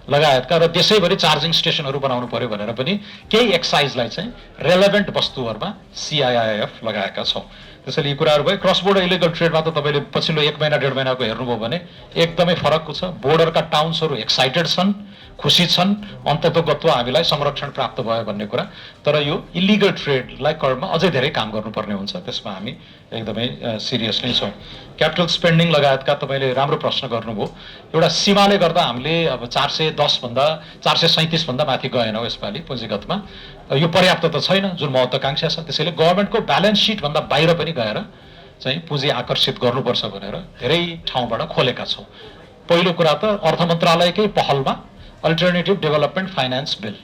Speaker 3: लगायतका, र देशैभरि चार्जिङ स्टेसनहरू बनाउनु पर्यो भनेर पनि केही एक्साइजलाई चाहिँ रेलेभेन्ट वस्तुहरूमा CIIF लगाएका छौँ। त्यसैले यी कुराहरू भयो। क्रस बोर्डर इलिगल ट्रेडमा त तपाईँले पछिल्लो 1 महिना 1.5 महिनाको हेर्नुभयो भने एकदमै फरकको छ। बोर्डरका टाउन्सहरू एक्साइटेड छन्, खुसी छन्, अन्ततोगत्व हामीलाई संरक्षण प्राप्त भयो भन्ने कुरा। तर यो इलिगल ट्रेडलाई कर्डमा अझै धेरै काम गर्नुपर्ने हुन्छ, त्यसमा हामी एकदमै सिरियस नै छौँ। क्यापिटल स्पेन्डिङ लगायतका तपाईँले राम्रो प्रश्न गर्नुभयो। एउटा सीमाले गर्दा हामीले अब 437 भन्दा माथि गएनौँ यसपालि पुँजीगतमा। यो पर्याप्त त छैन जुन महत्त्वाकांक्षा छ, त्यसैले गभर्मेन्टको ब्यालेन्स सिटभन्दा बाहिर पनि गएर चाहिँ पुँजी आकर्षित गर्नुपर्छ भनेर धेरै ठाउँबाट खोलेका छौँ। पहिलो कुरा त अर्थ मन्त्रालयकै पहलमा अल्टरनेटिभ डेभलपमेन्ट फाइनान्स बिल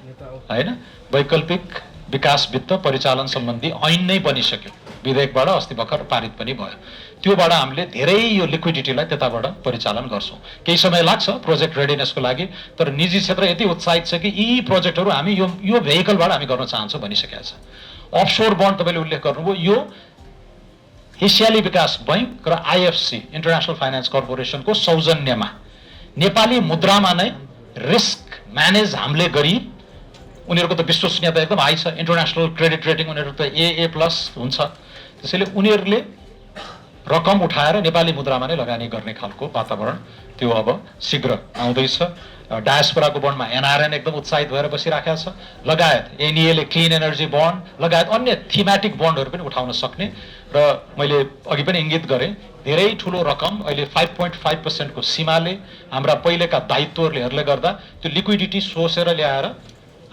Speaker 3: होइन, वैकल्पिक विकास वित्त परिचालन सम्बन्धी ऐन नै बनिसक्यो, विधेयकबाट अस्ति भर्खर पारित पनि भयो। त्योबाट हामीले धेरै यो लिक्विडिटीलाई त्यताबाट परिचालन गर्छौँ। केही समय लाग्छ प्रोजेक्ट रेडिनेसको लागि, तर निजी क्षेत्र यति उत्साहित छ कि यी प्रोजेक्टहरू हामी यो भेहिकलबाट हामी गर्न चाहन्छौँ भनिसकेका छ। अफसोर बन्ड तपाईँले उल्लेख गर्नुभयो, यो एसियाली विकास बैंक र आइएफसी इन्टरनेसनल फाइनान्स कर्पोरेसनको सौजन्यमा नेपाली मुद्रामा नै रिस्क म्यानेज हामीले गरी, उनीहरूको त विश्वसनीयता एकदम हाई छ, इन्टरनेसनल क्रेडिट रेटिङ उनीहरू त AA+ हुन्छ, त्यसैले उनीहरूले रकम उठाएर नेपाली मुद्रामा नै लगानी गर्ने खालको वातावरण त्यो अब शीघ्र आउँदैछ। डायस्पोराको बन्डमा एनआरएन एकदम उत्साहित भएर बसिराखेको छ, लगायत एनईएले क्लिन एनर्जी बन्ड लगायत अन्य थीमेटिक बन्डहरू पनि उठाउन सक्ने। र मैले अघि पनि इङ्गित गरेँ, धेरै ठुलो रकम अहिले 5.5% को सीमाले हाम्रा पहिलेका दायित्वहरूले गर्दा त्यो लिक्विडिटी सोसेर ल्याएर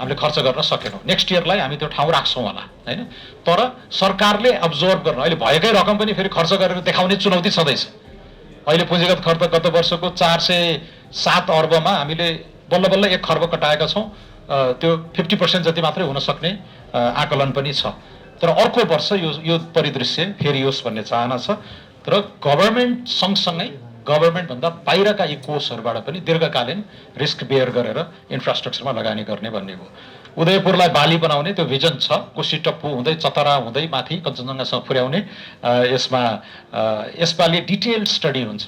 Speaker 3: हामीले खर्च गर्न सकेनौँ। नेक्स्ट इयरलाई हामी त्यो ठाउँ राख्छौँ होला होइन, तर सरकारले अब्जर्भ गर्न अहिले भएकै रकम पनि फेरि खर्च गरेर देखाउने चुनौती छँदैछ। अहिले पुँजीगत खर्च गत वर्षको 407 अर्बमा हामीले बल्ल बल्ल 1 खर्ब कटाएका छौँ। त्यो 50% जति मात्रै हुन सक्ने आकलन पनि छ। तर अर्को वर्ष यो परिदृश्य फेरियोस् भन्ने चाहना छ। तर गभर्मेन्ट सँगसँगै गभर्मेन्टभन्दा बाहिरका यी कोषहरूबाट पनि दीर्घकालीन रिस्क बेयर गरेर इन्फ्रास्ट्रक्चरमा लगानी गर्ने भन्ने हो। उदयपुरलाई बाली बनाउने त्यो भिजन छ, कोशी टप्पु हुँदै चतरा हुँदै माथि कञ्चनजङ्घासम्म पुर्याउने। यसमा यसपालि डिटेल्ड स्टडी हुन्छ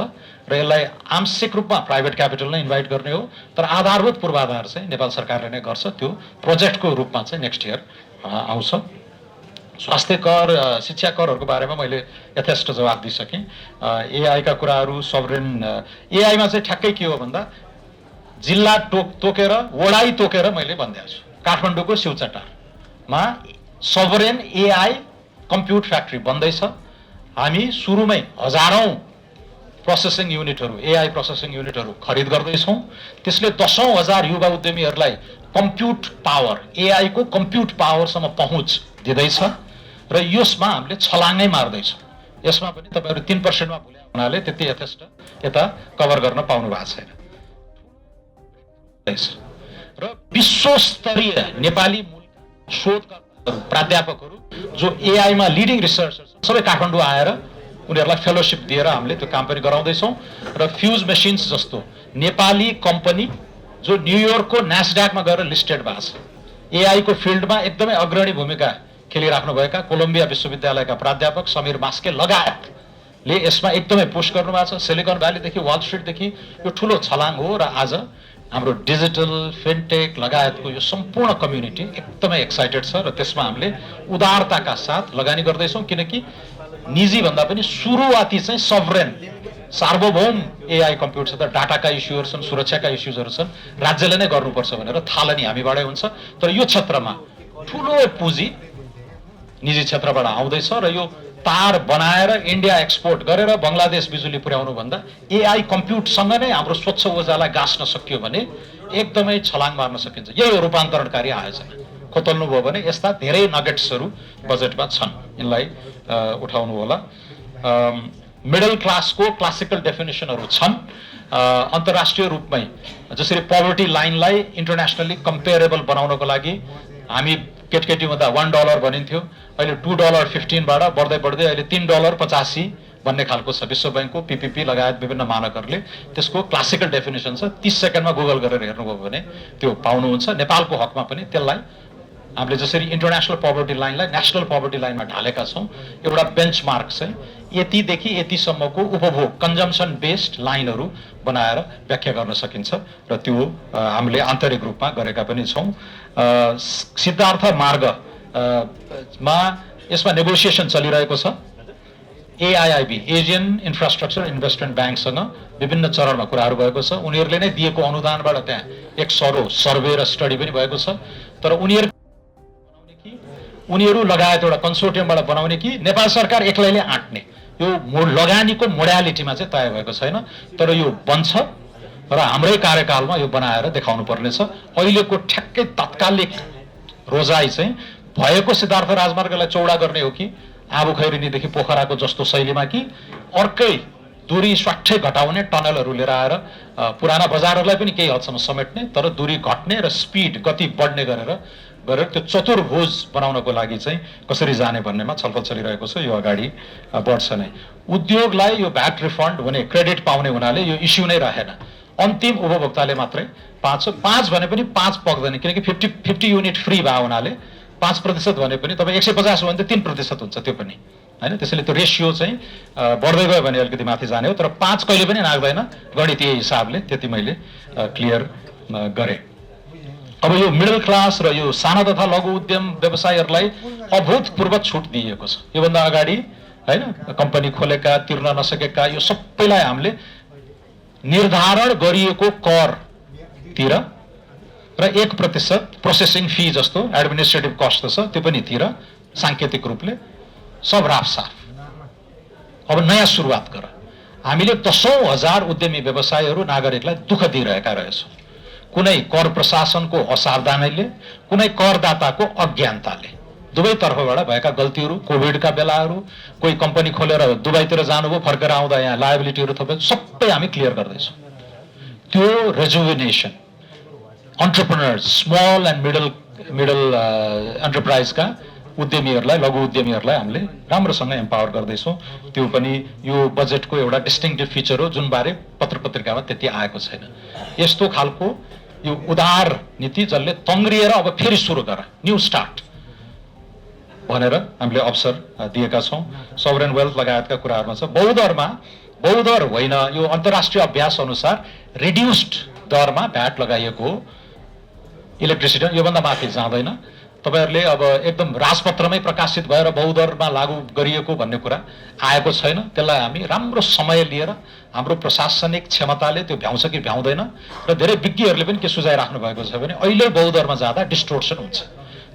Speaker 3: र यसलाई आंशिक रूपमा प्राइभेट क्यापिटल नै इन्भाइट गर्ने हो, तर आधारभूत पूर्वाधार चाहिँ नेपाल सरकारले नै गर्छ। त्यो प्रोजेक्टको रूपमा चाहिँ नेक्स्ट इयर आउँछ। स्वास्थ्य कर, शिक्षा करहरूको बारेमा मैले यथेष्ट जवाब दिइसकेँ। एआईका कुराहरू, सभरेन एआईमा चाहिँ ठ्याक्कै के हो भन्दा जिल्ला तोकेर वडाई तोकेर मैले भनिदिएको छु। काठमाडौँको शिवचट्टारमा सभरेन एआई कम्प्युट फ्याक्ट्री बन्दैछ। हामी सुरुमै हजारौँ प्रोसेसिङ युनिटहरू, एआई प्रोसेसिङ युनिटहरू खरिद गर्दैछौँ। त्यसले 10,000 युवा उद्यमीहरूलाई कम्प्युट पावर, एआई को कम्प्युट पावरसम्म पहुँच दिँदैछ र यसमा हामीले छलाङ्गै मार्दैछौँ। यसमा पनि तपाईँहरू 3%मा भुल्या हुनाले त्यति यथेष्ट यता कभर गर्न पाउनु भएको छैन। र विश्वस्तरीय नेपाली शोधकर्ताहरू, प्राध्यापकहरू जो एआईमा लिडिङ रिसर्चर सबै काठमाडौँ आएर उनीहरूलाई फेलोसिप दिएर हामीले त्यो काम पनि गराउँदैछौँ। र फ्युज मेसिन्स जस्तो नेपाली कम्पनी जो न्युयोर्कको न्यासड्याकमा गएर लिस्टेड भएको छ, एआईको फिल्डमा एकदमै अग्रणी भूमिका खेलिराख्नुभएका कोलम्बिया विश्वविद्यालयका प्राध्यापक समीर मास्के लगायतले यसमा एकदमै पुश गर्नुभएको छ। सिलिकन भ्यालीदेखि वाल स्ट्रिटदेखि यो ठुलो छलाङ हो र आज हाम्रो डिजिटल फिनटेक लगायतको यो सम्पूर्ण कम्युनिटी एकदमै एक्साइटेड छ र त्यसमा हामीले उदारताका साथ लगानी गर्दैछौँ। किनकि निजी भन्दा पनि सुरुवाती चाहिँ सभरेन सार्वभौम एआई कम्प्युट छ, त डाटाका इस्युहरू छन्, सुरक्षाका इस्युजहरू छन्, राज्यले नै गर्नुपर्छ भनेर थालनी हामीबाटै हुन्छ। तर यो क्षेत्रमा ठुलो पुँजी निजी क्षेत्रबाट आउँदैछ र यो तार बनाएर इन्डिया एक्सपोर्ट गरेर बङ्गलादेश बिजुली पुर्याउनु भन्दा एआई कम्प्युटसँग नै हाम्रो स्वच्छ ऊर्जालाई गाँस्न सकियो भने एकदमै छलाङ मार्न सकिन्छ। यही हो रूपान्तरणकारी आयोजना। खोतल्नुभयो भने यस्ता धेरै नगेट्सहरू बजेटमा छन्, यिनलाई उठाउनु होला। मिडल क्लासको क्लासिकल डेफिनेसनहरू छन्। अन्तर्राष्ट्रिय रूपमै जसरी पोभर्टी लाइनलाई इन्टरनेसनली कम्पेरेबल बनाउनको लागि हामी केटकेटी हुँदा $1 भनिन्थ्यो, अहिले $2.15बाट बढ्दै बढ्दै अहिले $3.85 भन्ने खालको छ। विश्व ब्याङ्कको PPP लगायत विभिन्न मानकहरूले त्यसको क्लासिकल डेफिनेसन छ। 30 सेकेन्डमा गुगल गरेर हेर्नुभयो भने त्यो पाउनुहुन्छ। नेपालको हकमा पनि त्यसलाई हामीले जसरी इन्टरनेसनल पोभर्टी लाइनलाई नेसनल पोभर्टी लाइनमा ढालेका छौँ, एउटा बेन्चमार्क चाहिँ यतिदेखि यतिसम्मको उपभोग कन्जम्सन बेस्ड लाइनहरू बनाएर व्याख्या गर्न सकिन्छ र त्यो हामीले आन्तरिक रूपमा गरेका पनि छौँ। सिद्धार्थ मार्ग मा यसमा नेगोसिएसन चलिरहेको छ। AIIB एसियन इन्फ्रास्ट्रक्चर इन्भेस्टमेन्ट ब्याङ्कसँग विभिन्न चरणमा कुराहरू भएको छ। उनीहरूले नै दिएको अनुदानबाट त्यहाँ एक सरो सर्वे र स्टडी पनि भएको छ। तर उनीहरू लगायत एउटा कन्सोर्टियमबाट बनाउने कि नेपाल सरकार एक्लैले आँट्ने, यो लगानीको मोडालिटीमा चाहिँ तय भएको छैन। तर यो बन्छ र हाम्रै कार्यकालमा यो बनाएर देखाउनु पर्नेछ। अहिलेको ठ्याक्कै तात्कालिक रोजाइ चाहिँ भएको सिद्धार्थ राजमार्गलाई चौडा गर्ने हो कि आबुखैरेनीदेखि पोखराको जस्तो शैलीमा, कि अर्कै दूरी स्वाट्ठै घटाउने टनलहरू लिएर आएर पुराना बजारहरूलाई पनि केही हदसम्म समेट्ने, तर दूरी घट्ने र स्पिड गति बढ्ने गरेर त्यो चतुर्भुज बनाउनको लागि चाहिँ कसरी जाने भन्नेमा छलफल चलिरहेको छ। यो अगाडि बढ्छ नै। उद्योगलाई यो भ्याट रिफन्ड हुने, क्रेडिट पाउने हुनाले यो इस्यु नै रहेन। अन्तिम उपभोक्ताले मात्रै 5 भने पनि 5 पक्दैन, किनकि 50 युनिट फ्री भयो हुनाले 5% भने पनि तपाईँ 150 हो भने त 3% हुन्छ त्यो पनि हैन। त्यसैले त्यो रेसियो चाहिँ बढ्दै गयो भने अलिकति माथि जाने हो। तर 5 कहिले पनि नाग्दैन गणितीय हिसाबले। त्यति मैले क्लियर गरेँ। अब यो मिडल क्लास र यो साना तथा लघु उद्यम व्यवसायहरूलाई अभूतपूर्व छुट दिएको छ। योभन्दा अगाडि हैन कम्पनी खोलेका, तिर्न नसकेका, यो सबैलाई हामीले निर्धारण गरिएको कर तिर र 1% प्रोसेसिङ फी जस्तो एडमिनिस्ट्रेटिभ कस्ट छ त्यो पनि तिर सांकेतिक रूपले सब राफसाफ। अब नयाँ सुरुवात गर। हामीले 10,000 उद्यमी व्यवसायहरू नागरिकलाई दुःख दिइरहेका रहेछौँ। कुनै कर प्रशासनको असावधानीले, कुनै करदाताको अज्ञानताले, दुवै तर्फबाट भएका गल्तीहरू, कोभिडका बेलाहरू, कोही कम्पनी खोलेर दुबईतिर जानुभयो, फर्केर आउँदा यहाँ लायबिलिटीहरू थपेर सबै हामी क्लियर गर्दैछौँ। त्यो रेजुभिनेसन एन्टरप्रेन्योर्स, स्मल एन्ड मिडल एन्टरप्राइजका उद्यमीहरूलाई, लघु उद्यमीहरूलाई हामीले राम्रोसँग एम्पावर गर्दैछौँ। त्यो पनि यो बजेटको एउटा डिस्टिङटिभ फिचर हो जुन बारे पत्र पत्रिकामा त्यति आएको छैन। यस्तो खालको यो उदार नीति जसले तङ्ग्रिएर अब फेरि सुरु गर, न्यू स्टार्ट भनेर हामीले अवसर दिएका छौँ। सभरेन वेल्थ लगायतका कुराहरूमा छ। बहु दर होइन, यो अन्तर्राष्ट्रिय अभ्यास अनुसार रिड्युस्ड दरमा भ्याट लगाइएको हो। इलेक्ट्रिसिटी योभन्दा माथि जाँदैन। तपाईहरूले अब एकदम राजपत्रमै प्रकाशित भएर बहुदरमा लागू गरिएको भन्ने कुरा आएको छैन। त्यसलाई हामी राम्रो समय लिएर हाम्रो प्रशासनिक क्षमताले त्यो भ्याउँछ कि भ्याउँदैन, र धेरै विज्ञहरूले पनि के सुझाइराख्नु भएको छ भने अहिले बहुदरमा जाँदा डिस्टोर्सन हुन्छ।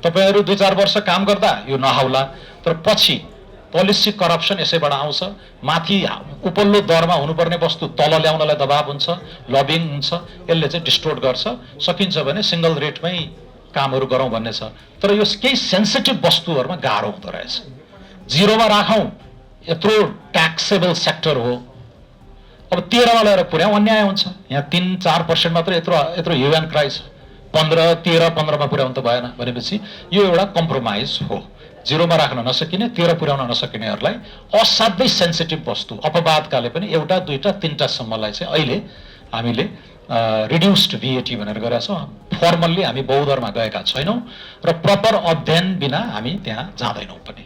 Speaker 3: तपाईहरू 2-4 वर्ष काम गर्दा यो नहाउला, तर पछि पोलिसी करप्सन यसैबाट आउँछ। माथि उपल्लो दरमा हुनुपर्ने वस्तु तल ल्याउनलाई दबाव हुन्छ, लबिङ हुन्छ, यसले चाहिँ डिस्टोर्ट गर्छ। सकिन्छ भने सिंगल रेटमै कामहरू गरौँ भन्ने छ। तर यो केही सेन्सिटिभ वस्तुहरूमा गाह्रो हुँदो रहेछ। जिरोमा राखौँ, यत्रो ट्याक्सेबल सेक्टर हो, अब 13मा लिएर पुर्याउँ अन्याय हुन्छ। यहाँ 3-4% मात्र यत्रो ह्यू एन्ड क्राई छ। 15-13-15मा पुर्याउनु त भएन भनेपछि यो एउटा कम्प्रोमाइज हो। जिरोमा राख्न नसकिने, 13 पुर्याउन नसकिनेहरूलाई असाध्यै सेन्सिटिभ वस्तु अपवादकाले पनि 1, 2, 3 सम्मलाई चाहिँ अहिले हामीले रिड्युस्ड VAT भनेर गरेका छौँ। फर्मल्ली हामी बहुदरमा गएका छैनौँ र प्रपर अध्ययन बिना हामी त्यहाँ जाँदैनौँ पनि।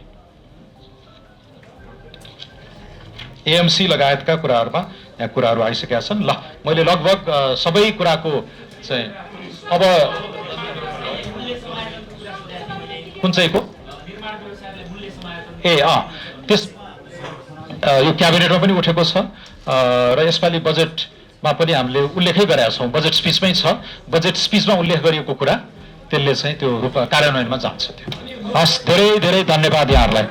Speaker 3: AMC लगायतका कुराहरूमा यहाँ कुराहरू आइसकेका छन्। ल मैले लगभग सबै कुराको चाहिँ अब कुन चाहिँको त्यस यो क्याबिनेटमा पनि उठेको छ र यसपालि बजेटमा पनि हामीले उल्लेखै गरेका छौँ। बजेट स्पिचमै छ। बजेट स्पिचमा उल्लेख गरिएको कुरा त्यसले चाहिँ त्यो कार्यान्वयनमा जान्छ। त्यो हस्, धेरै धेरै धन्यवाद यहाँहरूलाई।